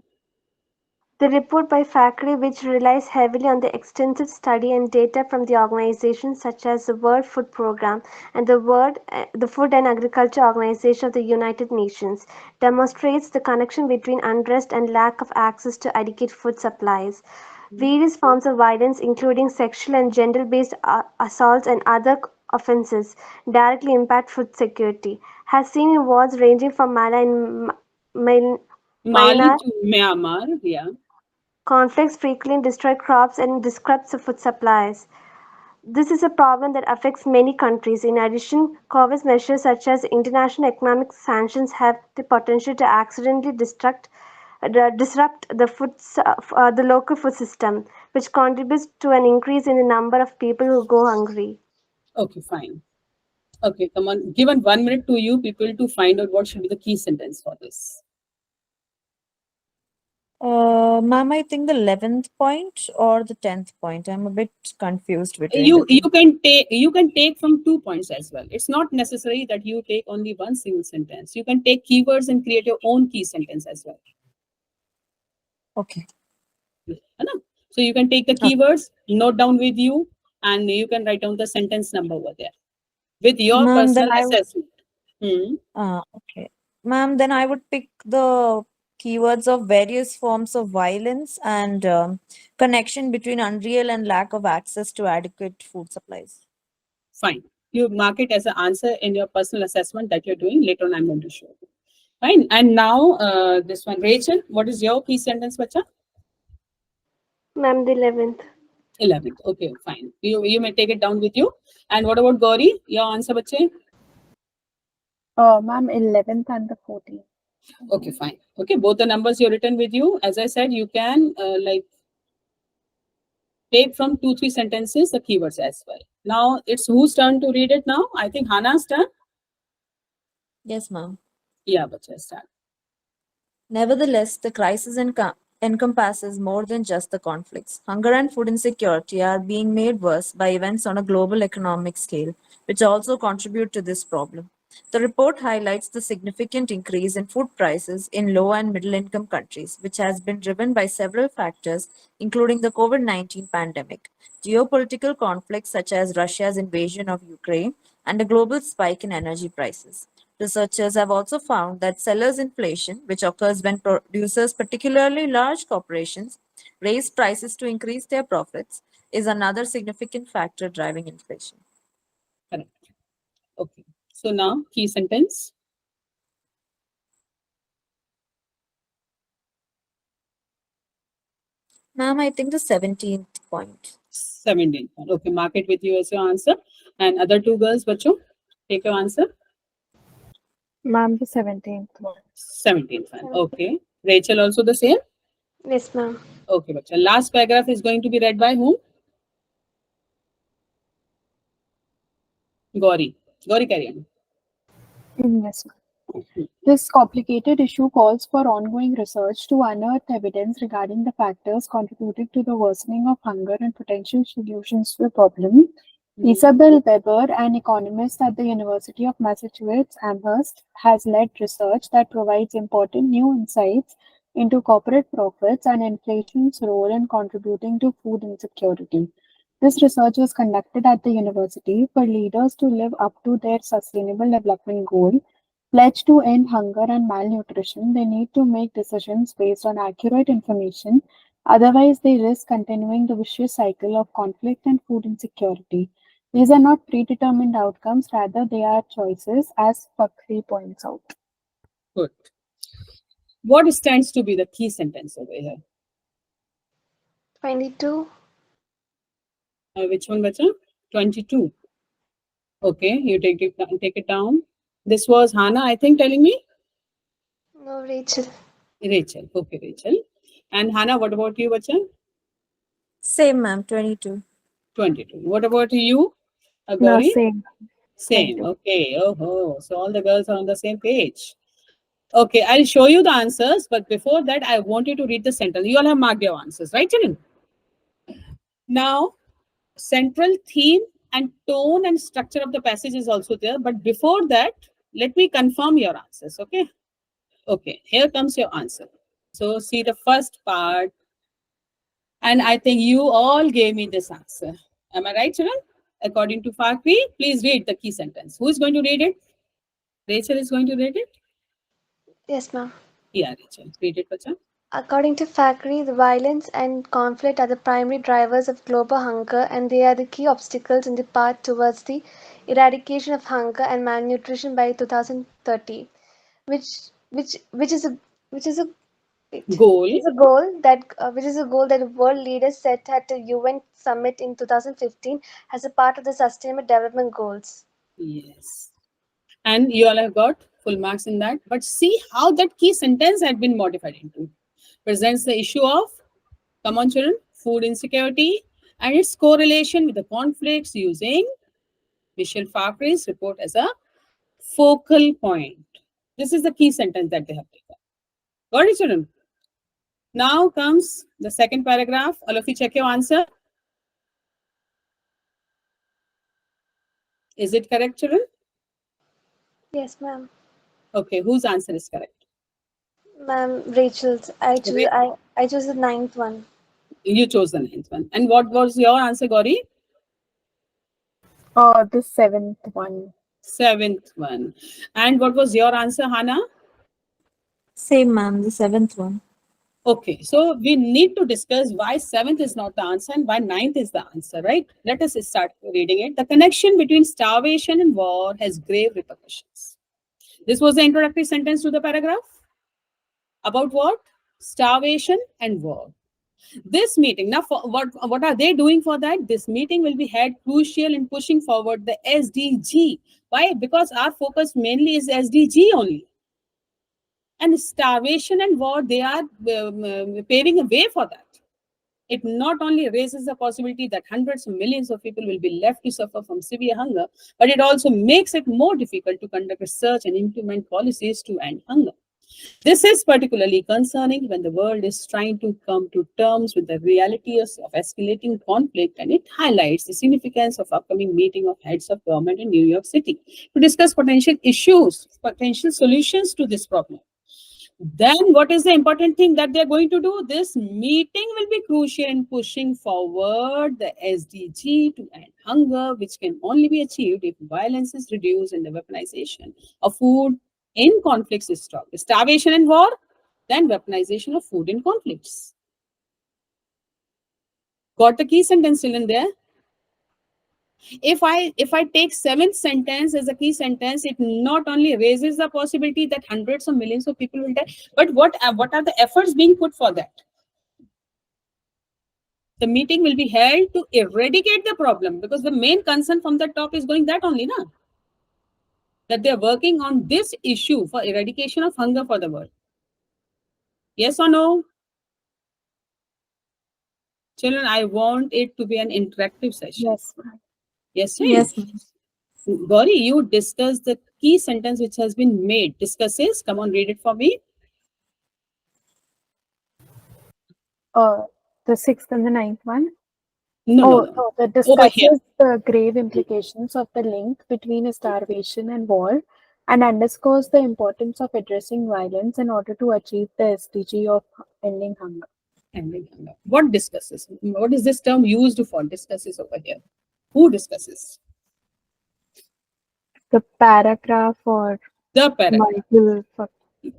The report by FACRI, which relies heavily on the extensive study and data from the organizations such as the World Food Programme and the Food and Agriculture Organization of the United Nations, demonstrates the connection between unrest and lack of access to adequate food supplies. Various forms of violence, including sexual and gender-based assaults and other offences, directly impact food security. Has seen in wars ranging from Mali and Mali Myanmar to Myanmar, yeah. conflicts frequently destroy crops and disrupts the food supplies. This is a problem that affects many countries. In addition, COVID measures such as international economic sanctions have the potential to accidentally disrupt the local food system, which contributes to an increase in the number of people who go hungry. Okay, fine. Okay, come on. Given 1 minute to you people to find out what should be the key sentence for this. Ma'am, I think the 11th point or the 10th point. I'm a bit confused between You the two. you can take from 2 points as well. It's not necessary that you take only one single sentence. You can take keywords and create your own key sentence as well. Okay. So you can take the keywords, note down with you, and you can write down the sentence number over there with your Ma'am, personal then I would, assessment. okay. Ma'am, then I would pick the keywords of various forms of violence and connection between unreal and lack of access to adequate food supplies. Fine. You mark it as an answer in your personal assessment that you're doing. Later on, I'm going to show you. Fine. And now this one, Rachel, what is your key sentence, bacha? Ma'am, the 11th. 11th. Okay, fine. You may take it down with you. And what about Gauri? Your answer, bache? Ma'am, 11th and the 14th. Okay, fine. Okay, both the numbers you've written with you. As I said, you can take from 2-3 sentences the keywords as well. Now it's whose turn to read it now? I think Hana's turn. Yes, ma'am. Yeah, bacha, start. Nevertheless, the crisis encompasses more than just the conflicts. Hunger and food insecurity are being made worse by events on a global economic scale, which also contribute to this problem. The report highlights the significant increase in food prices in low and middle income countries, which has been driven by several factors, including the COVID-19 pandemic, geopolitical conflicts such as Russia's invasion of Ukraine, and a global spike in energy prices. Researchers have also found that sellers' inflation, which occurs when producers, particularly large corporations, raise prices to increase their profits, is another significant factor driving inflation. Correct. Okay. So now key sentence. Ma'am, I think the 17th point. 17th one. Okay, mark it with you as your answer. And other two girls, bacho, take your answer. Ma'am, the 17th one. 17th one. Okay. Rachel also the same? Yes, ma'am. Okay, bacha. Last paragraph is going to be read by whom? Gauri. Gauri, carry on. Yes, ma'am. This complicated issue calls for ongoing research to unearth evidence regarding the factors contributing to the worsening of hunger and potential solutions to the problem. Isabel Weber, an economist at the University of Massachusetts Amherst, has led research that provides important new insights into corporate profits and inflation's role in contributing to food insecurity. This research was conducted at the university for leaders to live up to their Sustainable Development Goal. Pledged to end hunger and malnutrition, they need to make decisions based on accurate information, otherwise, they risk continuing the vicious cycle of conflict and food insecurity. These are not predetermined outcomes, rather, they are choices, as Fakri points out. Good. What stands to be the key sentence over here? 22. Which one, bacha? 22. Okay, you take it down. This was Hannah, I think, telling me? No, Rachel. Rachel. Okay, Rachel. And Hannah, what about you, bacha? Same, ma'am, 22. 22. What about you, No, Gauri? same. Same. 22. Okay. Oh, so all the girls are on the same page. Okay, I'll show you the answers, but before that, I want you to read the sentence. You all have marked your answers, right, children? Now, central theme and tone and structure of the passage is also there, but before that, let me confirm your answers, okay? Okay, here comes your answer. So, see the first part, and I think you all gave me this answer. Am I right, children? According to Fakri, please read the key sentence. Who is going to read it? Rachel is going to read it? Yes, ma'am. Yeah, Rachel. Read it, bacha. According to Fackery, the violence and conflict are the primary drivers of global hunger, and they are the key obstacles in the path towards the eradication of hunger and malnutrition by 2030, which is a which is a Goal. which is a goal that world leaders set at the UN summit in 2015 as a part of the Sustainable Development Goals. Yes. And you all have got full marks in that. But see how that key sentence had been modified into. Presents the issue of, come on children, food insecurity and its correlation with the conflicts using Michelle Fakri's report as a focal point. This is the key sentence that they have taken. Got it, children? Now comes the second paragraph. All of you check your answer. Is it correct, children? Yes, ma'am. Okay, whose answer is correct? Ma'am, Rachel's. I chose the ninth one. You chose the ninth one. And what was your answer, Gauri? The seventh one. Seventh one. And what was your answer, Hannah? Same, ma'am, the 7th one. Okay, so we need to discuss why seventh is not the answer and why ninth is the answer, right? Let us start reading it. The connection between starvation and war has grave repercussions. This was the introductory sentence to the paragraph. About what? Starvation and war. This meeting, now for what are they doing for that? This meeting will be held crucial in pushing forward the SDG. Why? Because our focus mainly is SDG only. And starvation and war, they are paving a way for that. It not only raises the possibility that hundreds of millions of people will be left to suffer from severe hunger, but it also makes it more difficult to conduct research and implement policies to end hunger. This is particularly concerning when the world is trying to come to terms with the realities of escalating conflict, and it highlights the significance of upcoming meeting of heads of government in New York City to discuss potential issues, potential solutions to this problem. Then what is the important thing that they're going to do? This meeting will be crucial in pushing forward the SDG to end hunger, which can only be achieved if violence is reduced and the weaponization of food in conflicts is stopped. Starvation and war, then weaponization of food in conflicts. Got the key sentence still in there? If I take seventh sentence as a key sentence, it not only raises the possibility that hundreds of millions of people will die, but what are the efforts being put for that? The meeting will be held to eradicate the problem, because the main concern from the top is going that only, na? That they are working on this issue for eradication of hunger for the world. Yes or no? Children, I want it to be an interactive session. Yes. Yes, right? Yes, ma'am. Gauri, you discuss the key sentence which has been made. Discusses. Come on, read it for me. The sixth and the ninth one. No. That Over here. discusses the grave implications of the link between starvation and war and underscores the importance of addressing violence in order to achieve the SDG of ending hunger. Ending hunger. What discusses? What is this term used for? Discusses over here. Who discusses? The paragraph or The paragraph. Michael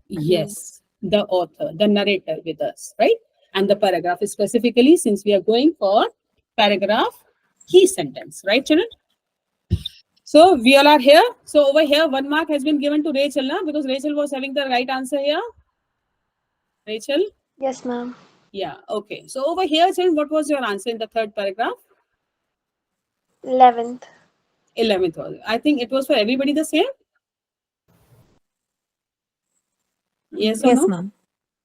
Yes, the author, the narrator with us, right? And the paragraph is specifically, since we are going for paragraph key sentence, right, children? So we all are here. So over here, 1 mark has been given to Rachel, na? Because Rachel was having the right answer here. Rachel? Yes, ma'am. Yeah, okay. So over here, children, what was your answer in the third paragraph? 11th. 11th was. I think it was for everybody the same. Yes or Yes, no? ma'am.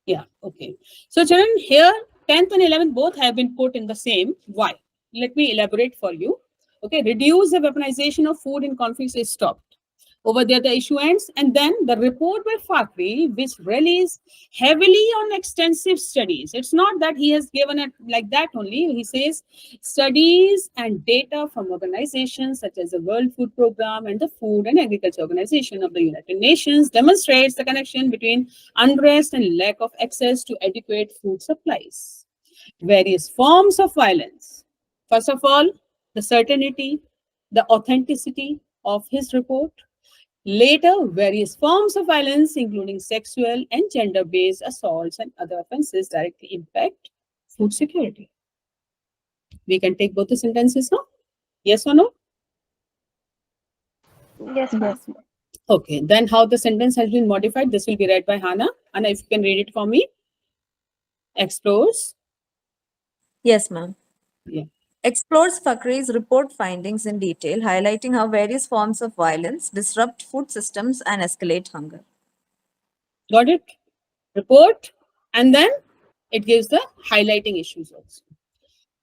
Yeah, okay. So children, here 10th and 11th both have been put in the same. Why? Let me elaborate for you. Okay, reduce the weaponization of food in conflicts is stopped. Over there, the issue ends. And then the report by Fakri, which relies heavily on extensive studies. It's not that he has given it like that only. He says studies and data from organizations such as the World Food Program and the Food and Agriculture Organization of the United Nations demonstrates the connection between unrest and lack of access to adequate food supplies. Various forms of violence. First of all, the certainty, the authenticity of his report. Later, various forms of violence, including sexual and gender-based assaults and other offenses, directly impact food security. We can take both the sentences now. Yes or no? Yes, ma'am. Yes, ma'am. Okay, then how the sentence has been modified, this will be read by Hannah. Hannah, if you can read it for me. Explores. Yes, ma'am. Yeah. Explores Fakri's report findings in detail, highlighting how various forms of violence disrupt food systems and escalate hunger. Got it? Report. And then it gives the highlighting issues also.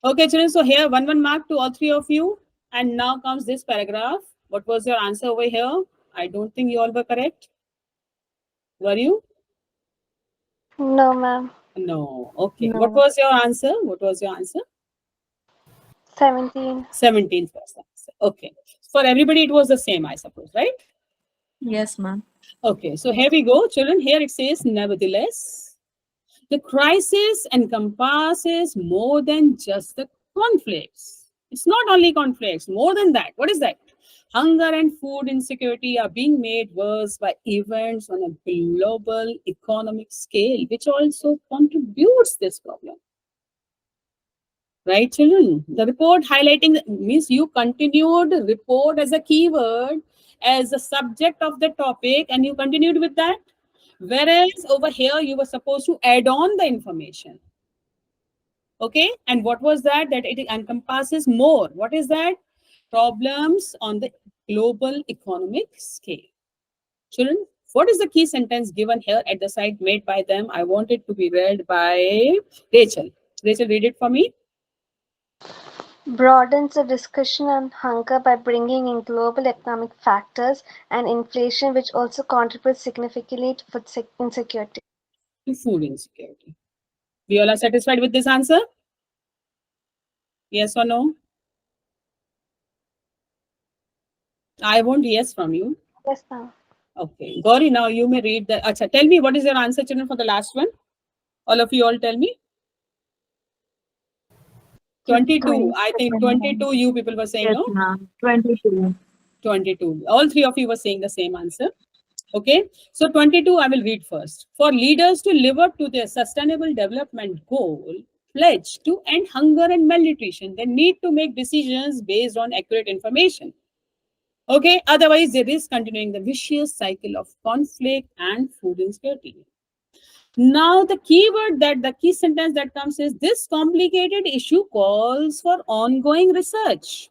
Okay, children. So here, 1 mark to all three of you. And now comes this paragraph. What was your answer over here? I don't think you all were correct. Were you? No, ma'am. No. Okay. What No. was your answer? What was your answer? 17. 17th was the answer. Okay. For everybody, it was the same, I suppose, right? Yes, ma'am. Okay. So here we go, children. Here it says, nevertheless, the crisis encompasses more than just the conflicts. It's not only conflicts, more than that. What is that? Hunger and food insecurity are being made worse by events on a global economic scale, which also contributes this problem. Right, children? The report highlighting means you continued report as a keyword, as a subject of the topic, and you continued with that. Whereas over here, you were supposed to add on the information. Okay, and what was that? That it encompasses more. What is that? Problems on the global economic scale. Children, what is the key sentence given here at the side made by them? I want it to be read by Rachel. Rachel, read it for me. Broadens the discussion on hunger by bringing in global economic factors and inflation, which also contributes significantly to food insecurity. To food insecurity. We all are satisfied with this answer? Yes or no? I want yes from you. Yes, ma'am. Okay. Gauri, now you may read the. Acha, tell me what is your answer, children, for the last one? All of you all tell me. 22. I think 22 you people were saying, Yes, no? ma'am. 22. 22. All three of you were saying the same answer. Okay. So 22, I will read first. For leaders to live up to their sustainable development goal, pledge to end hunger and malnutrition, they need to make decisions based on accurate information. Okay. Otherwise, they risk continuing the vicious cycle of conflict and food insecurity. Now, the keyword that the key sentence that comes is this complicated issue calls for ongoing research.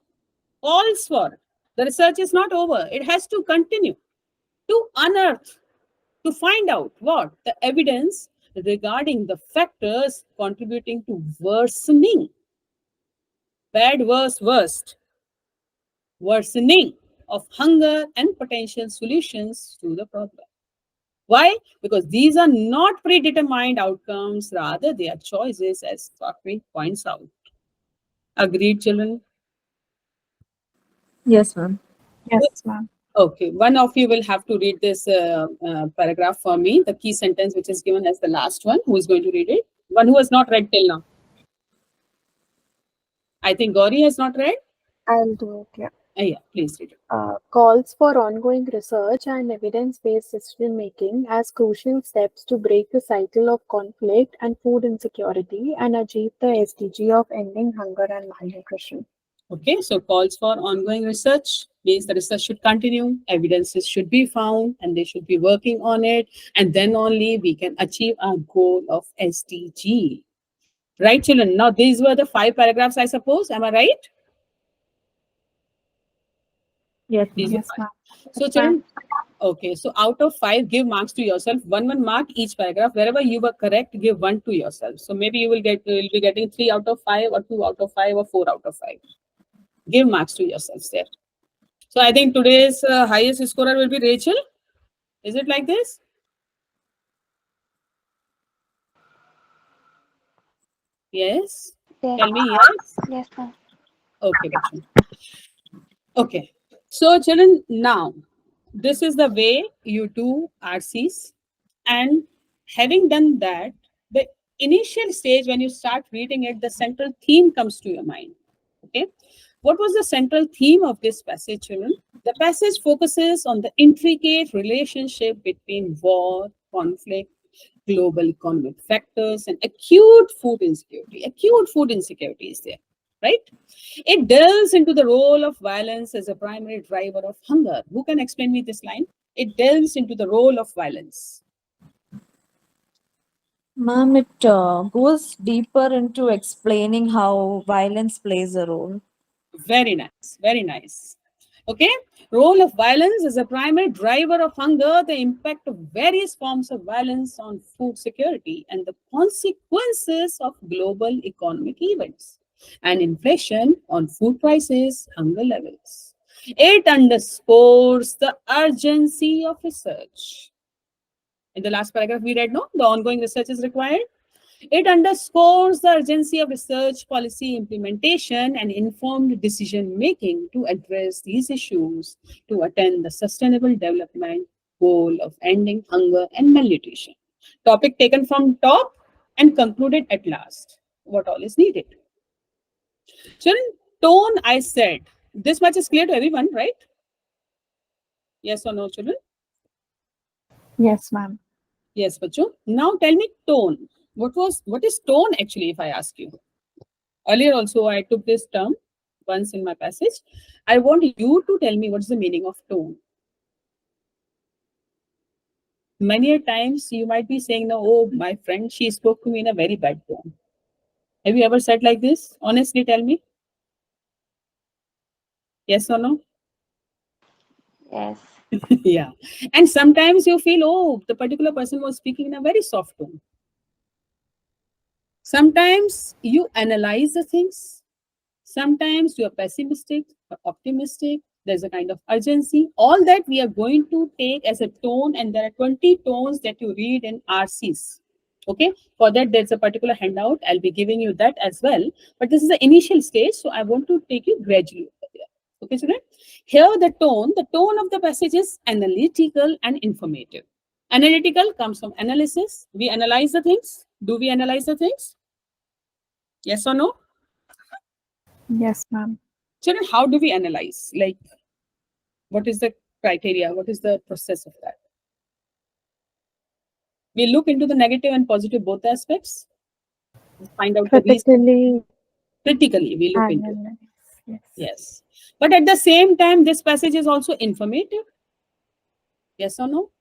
Calls for. The research is not over. It has to continue to unearth, to find out what the evidence regarding the factors contributing to worsening, bad, worse, worst, worsening of hunger and potential solutions to the problem. Why? Because these are not predetermined outcomes, rather they are choices, as Fakri points out. Agreed, children? Yes, ma'am. Yes, ma'am. Okay, one of you will have to read this paragraph for me, the key sentence which is given as the last one. Who is going to read it? One who has not read till now. I think Gauri has not read. I'll do it. Yeah. Yeah, please read it. Calls for ongoing research and evidence-based decision-making as crucial steps to break the cycle of conflict and food insecurity and achieve the SDG of ending hunger and malnutrition. Okay, so calls for ongoing research means the research should continue, evidences should be found, and they should be working on it, and then only we can achieve our goal of SDG. Right, children? Now, these were the 5 paragraphs, I suppose. Am I right? Yes, These ma'am. were Yes, ma'am. So, children, okay, so out of 5, give marks to yourself. One mark each paragraph. Wherever you were correct, give 1 to yourself. So maybe you will be getting 3 out of 5, or 2 out of 5, or 4 out of 5. Give marks to yourselves there. So I think today's highest scorer will be Rachel. Is it like this? Yes. Yes. Tell me yes. Yes, ma'am. Okay, bachon. Okay. So children, now this is the way you do RCs, and having done that, the initial stage when you start reading it, the central theme comes to your mind. Okay. What was the central theme of this passage, children? The passage focuses on the intricate relationship between war, conflict, global economic factors, and acute food insecurity. Acute food insecurity is there, right? It delves into the role of violence as a primary driver of hunger. Who can explain me this line? It delves into the role of violence. Ma'am, it goes deeper into explaining how violence plays a role. Very nice, very nice. Okay, role of violence is a primary driver of hunger, the impact of various forms of violence on food security, and the consequences of global economic events and inflation on food prices, hunger levels. It underscores the urgency of research. In the last paragraph we read, no, the ongoing research is required. It underscores the urgency of research, policy implementation, and informed decision making to address these issues to attain the sustainable development goal of ending hunger and malnutrition. Topic taken from top and concluded at last. What all is needed? Children, tone, I said. This much is clear to everyone, right? Yes or no, children? Yes, ma'am. Yes, Bachu. Now tell me tone. What is tone actually, if I ask you? Earlier also I took this term once in my passage. I want you to tell me what's the meaning of tone. Many a times you might be saying, no, oh, my friend, she spoke to me in a very bad tone. Have you ever said like this? Honestly, tell me. Yes or no? Yes. Yeah. And sometimes you feel, oh, the particular person was speaking in a very soft tone. Sometimes you analyze the things. Sometimes you are pessimistic or optimistic. There's a kind of urgency. All that we are going to take as a tone, and there are 20 tones that you read in RCs. Okay, for that, there's a particular handout. I'll be giving you that as well. But this is the initial stage, so I want to take you gradually over there. Okay, children? Here, the tone of the passage is analytical and informative. Analytical comes from analysis. We analyze the things. Do we analyze the things? Yes or no? Yes, ma'am. Children, how do we analyze? Like, what is the criteria? What is the process of that? We look into the negative and positive both aspects. Find out the reason. Critically Critically, we look into it. analyze. Yes. Yes. But at the same time, this passage is also informative. Yes or no?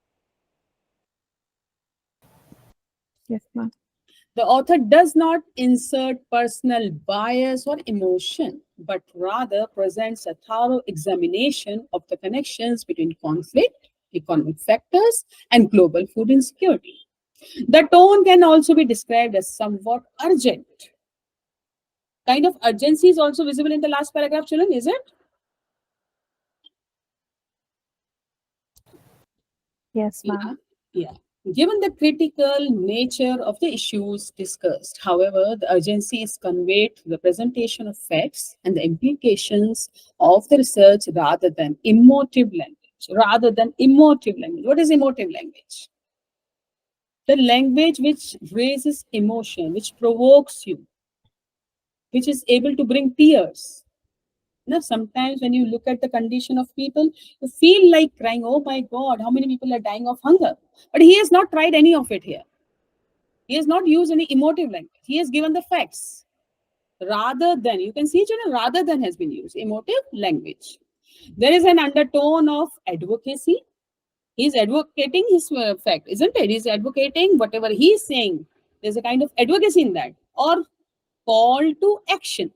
Yes, ma'am. The author does not insert personal bias or emotion, but rather presents a thorough examination of the connections between conflict, economic factors, and global food insecurity. The tone can also be described as somewhat urgent. Kind of urgency is also visible in the last paragraph, children, is it? Yes, ma'am. Yeah. Given the critical nature of the issues discussed, however, the urgency is conveyed through the presentation of facts and the implications of the research rather than emotive language. Rather than emotive language. What is emotive language? The language which raises emotion, which provokes you, which is able to bring tears. Now, sometimes when you look at the condition of people, you feel like crying, oh my God, how many people are dying of hunger? But he has not tried any of it here. He has not used any emotive language. He has given the facts. Rather than, you can see, children, rather than has been used, emotive language. There is an undertone of advocacy. He's advocating his fact, isn't it? He's advocating whatever he's saying. There's a kind of advocacy in that, or call to action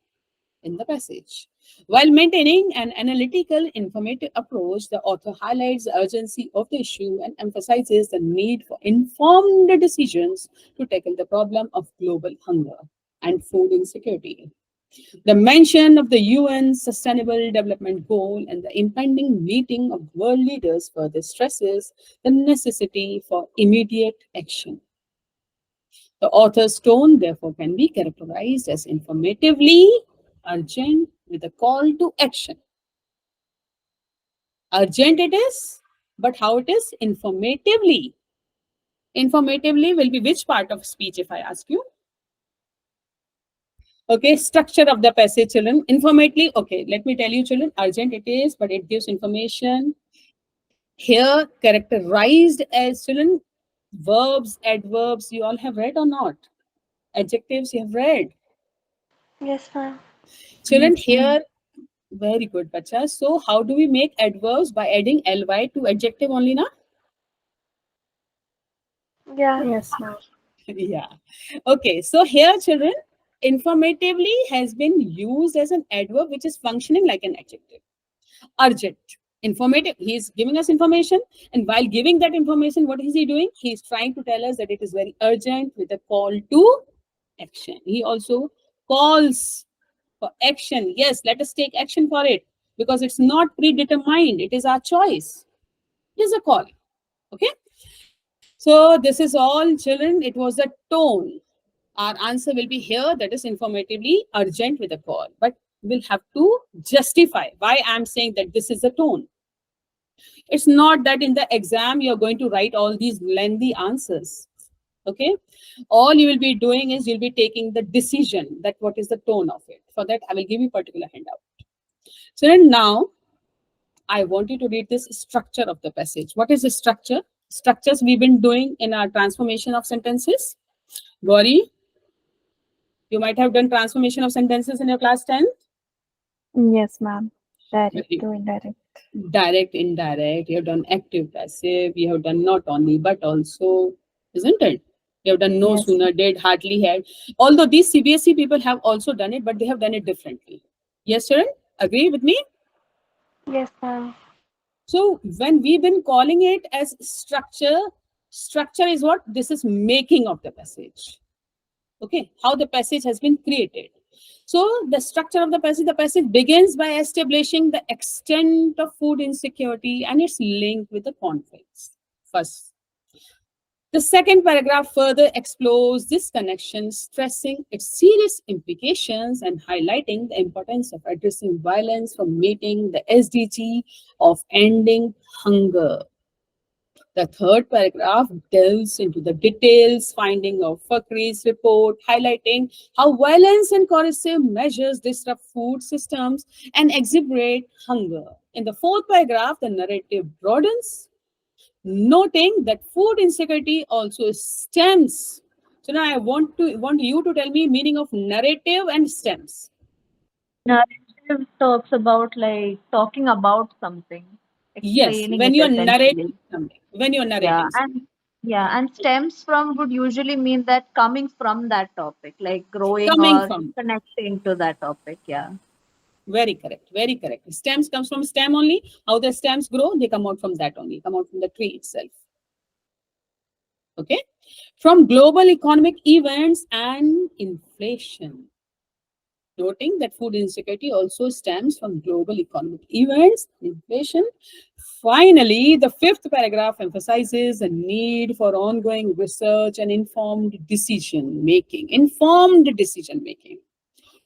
in the passage. While maintaining an analytical, informative approach, the author highlights the urgency of the issue and emphasizes the need for informed decisions to tackle the problem of global hunger and food insecurity. The mention of the UN Sustainable Development Goal and the impending meeting of world leaders further stresses the necessity for immediate action. The author's tone, therefore, can be characterized as informatively urgent with a call to action. Urgent it is, but how it is? Informatively. Informatively will be which part of speech, if I ask you? Okay, structure of the passage, children. Informatively, okay, let me tell you, children, urgent it is, but it gives information. Here, characterized as, children, verbs, adverbs, you all have read or not? Adjectives, you have read. Yes, ma'am. Children, here, very good, bacha. So, how do we make adverbs? By adding ly to adjective only, na? Yeah. Yes, ma'am. Yeah. Okay, so here, children, informatively has been used as an adverb which is functioning like an adjective. Urgent. Informative, he is giving us information, and while giving that information, what is he doing? He is trying to tell us that it is very urgent with a call to action. He also calls for action. Yes, let us take action for it because it's not predetermined, it is our choice. It is a call. Okay, so this is all, children. It was the tone. Our answer will be here, that is informatively urgent with a call, but we'll have to justify why I'm saying that this is the tone. It's not that in the exam you're going to write all these lengthy answers. Okay, all you will be doing is you'll be taking the decision that what is the tone of it. For that, I will give you particular handout. So then now I want you to read this structure of the passage. What is the structure? Structures we've been doing in our transformation of sentences. Gauri, you might have done transformation of sentences in your class 10. Yes, ma'am. Direct Very to indirect. direct, indirect. You have done active, passive. You have done not only but also, isn't it? You have done no Yes. sooner, did, hardly had. Although these CBSE people have also done it, but they have done it differently. Yes, children? Agree with me? Yes, ma'am. So when we've been calling it as structure, structure is what? This is making of the passage. Okay, how the passage has been created. So the structure of the passage begins by establishing the extent of food insecurity and its link with the conflicts. First, the second paragraph further explores this connection, stressing its serious implications and highlighting the importance of addressing violence from meeting the SDG of ending hunger. The third paragraph delves into the details finding of Fakri's report, highlighting how violence and coercive measures disrupt food systems and exacerbate hunger. In the fourth paragraph, the narrative broadens, noting that food insecurity also stems. So now I want you to tell me meaning of narrative and stems. Narrative talks about like talking about something, Yes, explaining when it you're essentially. narrating something, when you're Yeah, narrating something. and stems from would usually mean that coming from that topic, like growing Coming or from. connecting to that topic. Yeah. Very correct. Very correct. Stems comes from stem only. How the stems grow, they come out from that only, come out from the tree itself. Okay. From global economic events and inflation. noting that food insecurity also stems from global economic events, inflation. Finally, the fifth paragraph emphasizes the need for ongoing research and informed decision making. Informed decision making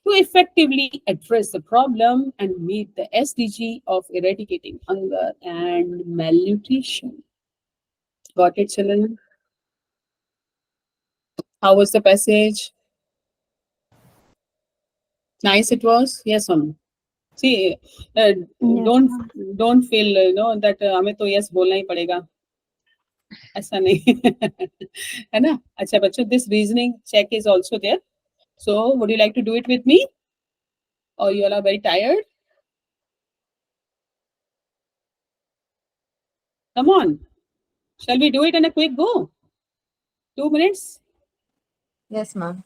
to effectively address the problem and meet the SDG of eradicating hunger and malnutrition. Got it, children? How was the passage? Nice it was? Yes or no? See, Yes, don't ma'am. don't feel that हमें तो yes बोलना ही पड़ेगा. ऐसा नहीं है ना. अच्छा बच्चों, this reasoning check is also there. So would you like to do it with me? Or you all are very tired? Come on. Shall we do it in a quick go? 2 minutes? Yes, ma'am.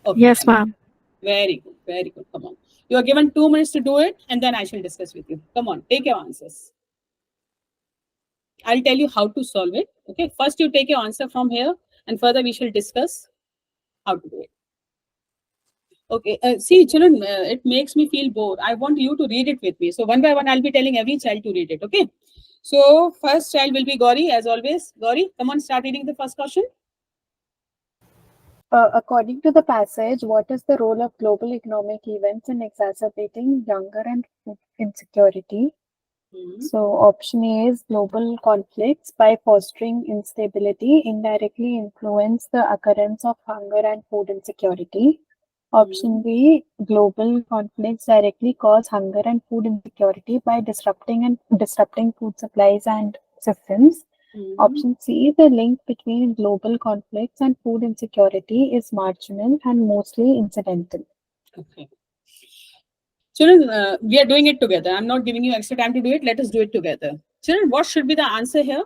Okay. Yes, ma'am. Very good. Very good. Come on. You are given 2 minutes to do it and then I shall discuss with you. Come on. Take your answers. I'll tell you how to solve it. Okay. First, you take your answer from here and further we shall discuss how to do it. Okay. See, children, it makes me feel bored. I want you to read it with me. So one by one, I'll be telling every child to read it. Okay. So first child will be Gauri, as always. Gauri, come on, start reading the first question. According to the passage, what is the role of global economic events in exacerbating hunger and food insecurity? So option A is global conflicts by fostering instability indirectly influence the occurrence of hunger and food insecurity. Option B, global conflicts directly cause hunger and food insecurity by disrupting food supplies and systems. Option C, the link between global conflicts and food insecurity is marginal and mostly incidental. Okay. Children, we are doing it together. I'm not giving you extra time to do it. Let us do it together. Children, what should be the answer here?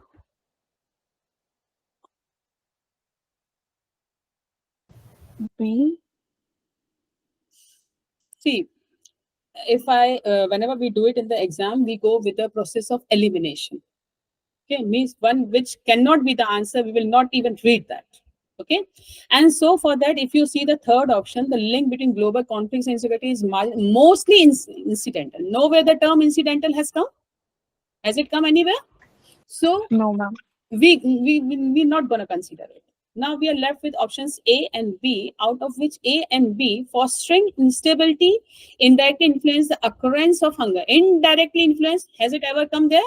B. See, if whenever we do it in the exam, we go with the process of elimination. Okay, means one which cannot be the answer, we will not even read that. Okay, and so for that, if you see the third option, the link between global conflicts and insecurity is mostly incidental. Nowhere the term incidental has come. Has it come anywhere? So No, ma'am. we're not going to consider it. Now we are left with options A and B, out of which A and B fostering instability, indirectly influence the occurrence of hunger. Indirectly influence, has it ever come there?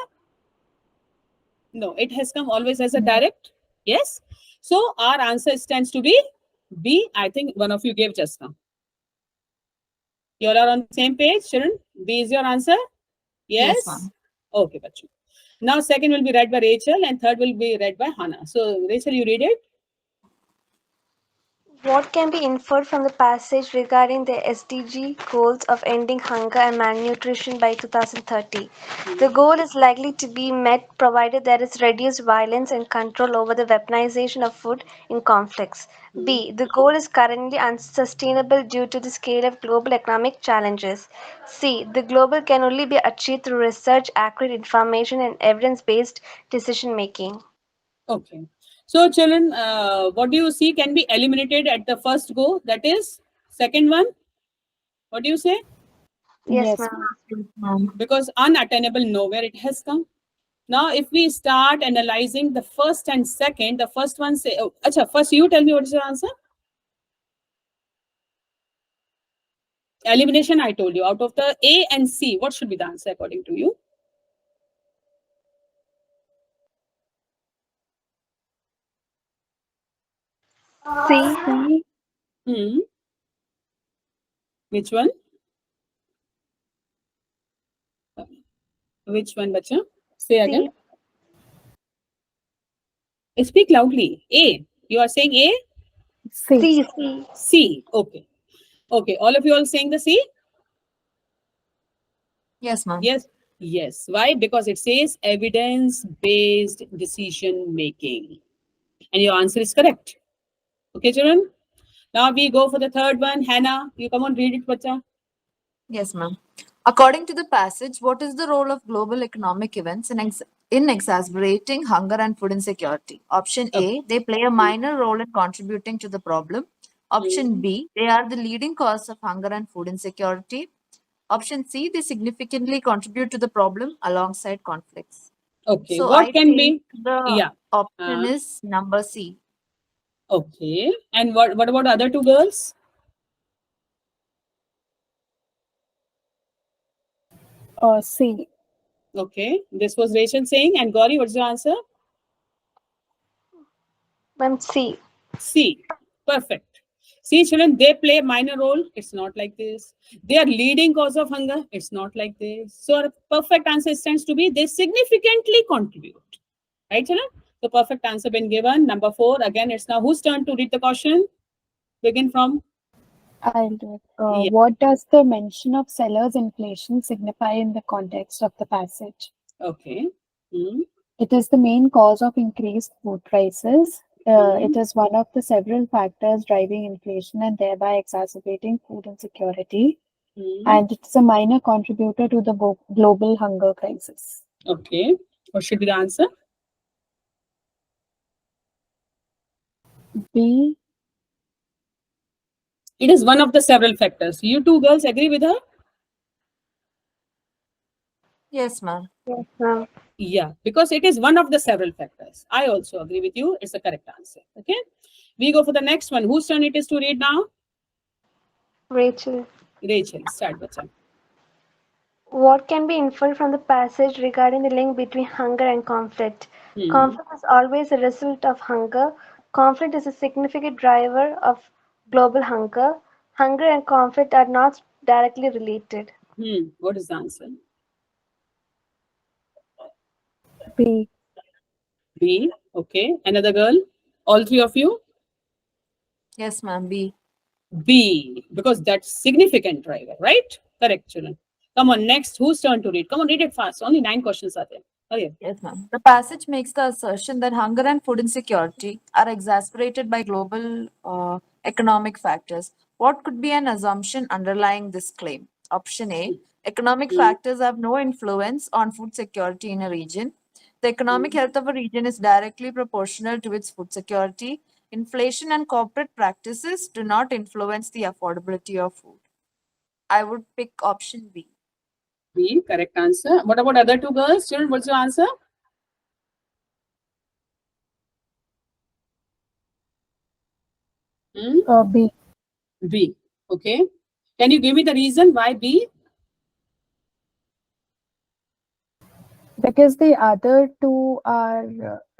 No, it has come always as a direct. Yes. So our answer stands to be B. I think one of you gave just now. You all are on the same page, children? B is your answer? Yes? Yes, ma'am. Okay, Bachu. Now second will be read by Rachel and third will be read by Hannah. So Rachel, you read it? What can be inferred from the passage regarding the SDG goals of ending hunger and malnutrition by 2030? The goal is likely to be met provided there is reduced violence and control over the weaponization of food in conflicts. B. The goal is currently unsustainable due to the scale of global economic challenges. C. The global can only be achieved through research, accurate information, and evidence based decision making. Okay. So children, what do you see can be eliminated at the first go? That is second one. What do you say? Yes, Yes, ma'am. ma'am. Because unattainable, nowhere it has come. Now, if we start analyzing the first and second, the first one say, oh, acha, first you tell me what is your answer? Elimination, I told you. Out of the A and C, what should be the answer according to you? C. C. Hmm. Which one? Which one, bacha? Say again. Speak loudly. A. You are saying A? C. C. C. C. Okay. Okay. All of you all saying the C? Yes, ma'am. Yes. Yes. Why? Because it says evidence-based decision making. And your answer is correct. Okay, children? Now we go for the third one. Hannah, you come on, read it, bacha. Yes, ma'am. According to the passage, what is the role of global economic events in exacerbating hunger and food insecurity? Option A, they play a minor role in contributing to the problem. Option B, they are the leading cause of hunger and food insecurity. Option C, they significantly contribute to the problem alongside conflicts. Okay, So what I can think be? the Yeah. option Uh, is number C. okay. And what about other two girls? C. Okay. This was Rachel saying. And Gauri, what's your answer? Ma'am, C. C. Perfect. See, children, they play a minor role. It's not like this. They are leading cause of hunger. It's not like this. So our perfect answer stands to be they significantly contribute. Right, children? So perfect answer been given. Number 4. Again, it's now whose turn to read the question? Begin from. I'll do it. Yeah. What does the mention of sellers inflation signify in the context of the passage? Okay. Hmm. It is the main cause of increased food prices. It is one of the several factors driving inflation and thereby exacerbating food insecurity. Hmm. And it's a minor contributor to the global hunger crisis. Okay. What should be the answer? B. It is one of the several factors. You two girls agree with her? Yes, ma'am. Yes, ma'am. Yeah, because it is one of the several factors. I also agree with you. It's the correct answer. Okay. We go for the next one. Whose turn it is to read now? Rachel. Rachel. Start, bacha. What can be inferred from the passage regarding the link between hunger and conflict? Hmm. Conflict is always a result of hunger. Conflict is a significant driver of global hunger. Hunger and conflict are not directly related. What is the answer? B. B. Okay. Another girl? All three of you? Yes, ma'am. B. B. Because that's significant driver, right? Correct, children. Come on, next. Whose turn to read? Come on, read it fast. Only 9 questions are there. Okay. Yes, ma'am. The passage makes the assertion that hunger and food insecurity are exacerbated by global economic factors. What could be an assumption underlying this claim? Option A, economic factors have no influence on food security in a region. The economic health of a region is directly proportional to its food security. Inflation and corporate practices do not influence the affordability of food. I would pick option B. B. Correct answer. What about other two girls? Children, what's your answer? B. B. Okay. Can you give me the reason why B? Because the other two are,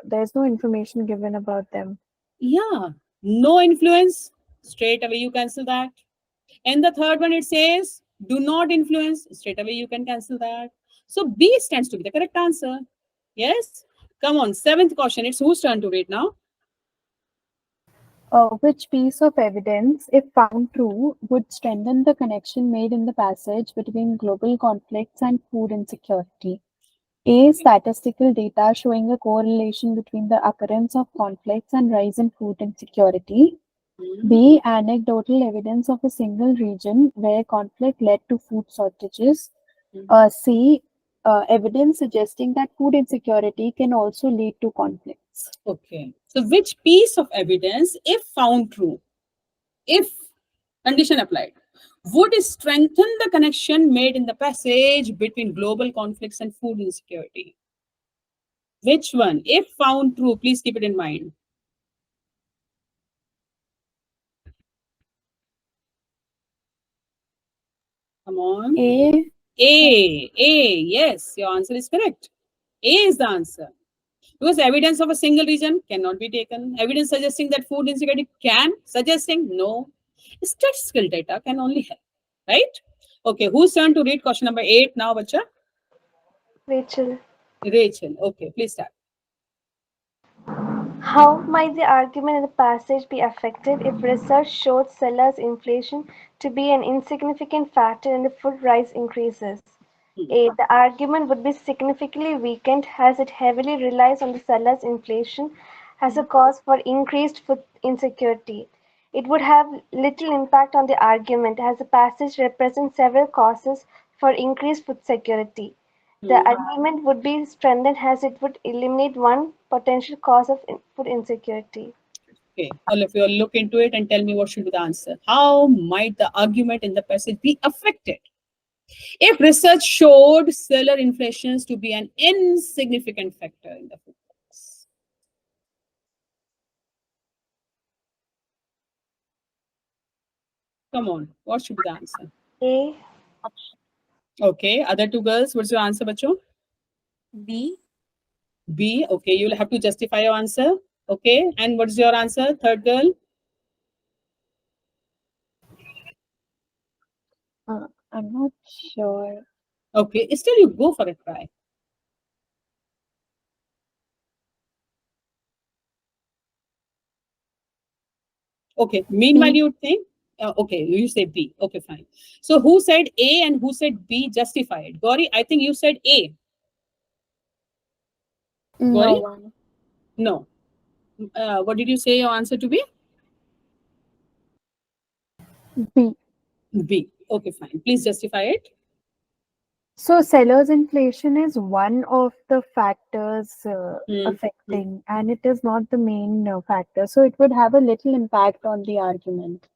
there's no information given about them. Yeah. No influence. Straight away you cancel that. And the third one it says do not influence. Straight away you can cancel that. So B stands to be the correct answer. Yes. Come on. 7th question. It's whose turn to read now? Which piece of evidence, if found true, would strengthen the connection made in the passage between global conflicts and food insecurity? A. Statistical data showing a correlation between the occurrence of conflicts and rise in food insecurity. B. Anecdotal evidence of a single region where conflict led to food shortages. C. Evidence suggesting that food insecurity can also lead to conflicts. Okay. So which piece of evidence, if found true, if condition applied, would strengthen the connection made in the passage between global conflicts and food insecurity? Which one, if found true, please keep it in mind. Come on. A. Yes, your answer is correct. A is the answer. Because evidence of a single region cannot be taken. Evidence suggesting that food insecurity can, suggesting no. Statistical data can only help, right? Okay, whose turn to read question number 8 now, bacha? Rachel. Rachel. Okay, please start. How might the argument in the passage be affected if research shows sellers' inflation to be an insignificant factor in the food price increases? A. The argument would be significantly weakened as it heavily relies on the seller's inflation as a cause for increased food insecurity. It would have little impact on the argument as the passage represents several causes for increased food security. The argument would be strengthened as it would eliminate one potential cause of food insecurity. Okay, all of you will look into it and tell me what should be the answer. How might the argument in the passage be affected if research showed seller inflations to be an insignificant factor in the food price? Come on, what should be the answer? A. Okay, other two girls, what's your answer, bacho? B. B. Okay, you'll have to justify your answer. Okay, and what's your answer, third girl? I'm not sure. Okay, still you go for a try. Okay, meanwhile B. you would think, okay, you say B. Okay, fine. So who said A and who said B? Justify it. Gauri, I think you said A. No Gauri? one. No. What did you say your answer to be? B. B. Okay, fine. Please justify it. So seller's inflation is one of the factors Hmm. affecting, and it is not the main factor. So it would have a little impact on the argument,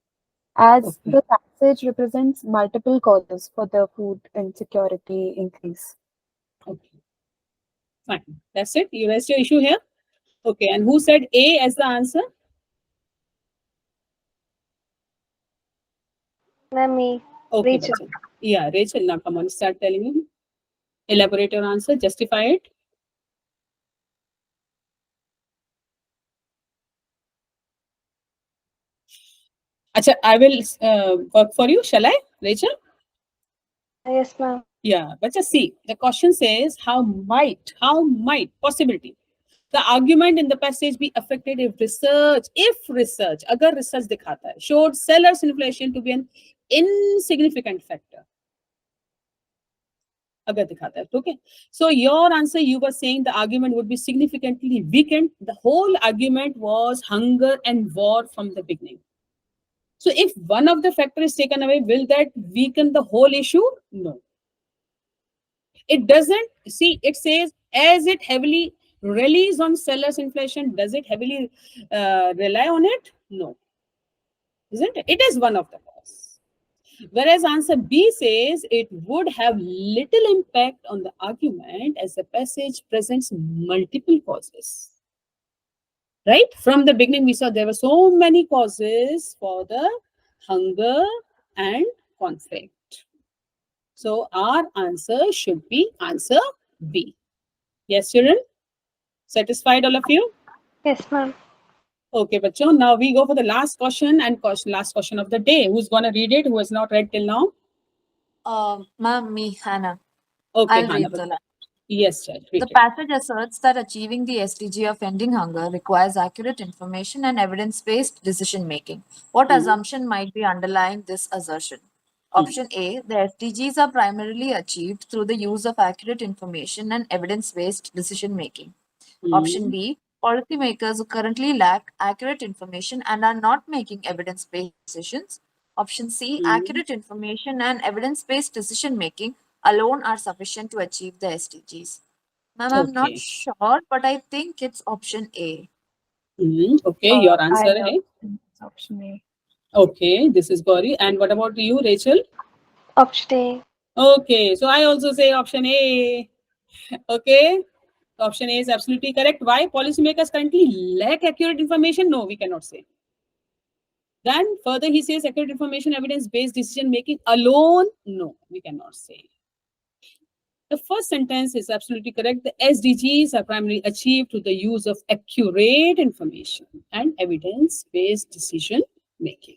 as Okay. the passage represents multiple causes for the food insecurity increase. Okay. Fine. That's it. You raised your issue here. Okay. And who said A as the answer? Ma'am, me. Okay, Rachel. Bachchan. Yeah, Rachel, now come on, start telling me. Elaborate your answer, justify it. Acha, I will work for you, shall I, Rachel? Yes, ma'am. Yeah, but just see, the question says how might, possibility. The argument in the passage be affected if research, agar research dikhata hai, showed sellers inflation to be an insignificant factor. Agar dikhata hai, okay. So your answer, you were saying the argument would be significantly weakened. The whole argument was hunger and war from the beginning. So if one of the factors is taken away, will that weaken the whole issue? No. It doesn't. See, it says as it heavily relies on sellers inflation, does it heavily rely on it? No. Isn't it? It is one of the cause. Whereas answer B says it would have little impact on the argument as the passage presents multiple causes. Right? From the beginning, we saw there were so many causes for the hunger and conflict. So our answer should be answer B. Yes, children? Satisfied, all of you? Yes, ma'am. Okay, bachcho. Now we go for the last question and last question of the day. Who's going to read it? Who has not read till now? Ma'am, me, Hannah. Okay, I'll Hannah. read the line. Yes, child. Read The it. passage asserts that achieving the SDG of ending hunger requires accurate information and evidence based decision making. What assumption might be underlying this assertion? Option A, the SDGs are primarily achieved through the use of accurate information and evidence based decision making. Option B, policymakers who currently lack accurate information and are not making evidence based decisions. Option C, accurate information and evidence based decision making alone are sufficient to achieve the SDGs. Ma'am, I'm not Okay. sure, but I think it's option A. Okay, your answer I hai. think it's option A. Okay, this is Gauri. And what about you, Rachel? Option A. Okay, so I also say option A. Okay, option A is absolutely correct. Why? Policymakers currently lack accurate information? No, we cannot say. Then further he says accurate information, evidence-based decision making alone? No, we cannot say. The first sentence is absolutely correct. The SDGs are primarily achieved through the use of accurate information and evidence-based decision making.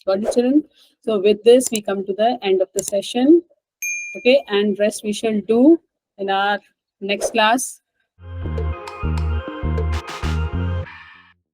Got it, children? So with this, we come to the end of the session. Okay, and rest we shall do in our next class.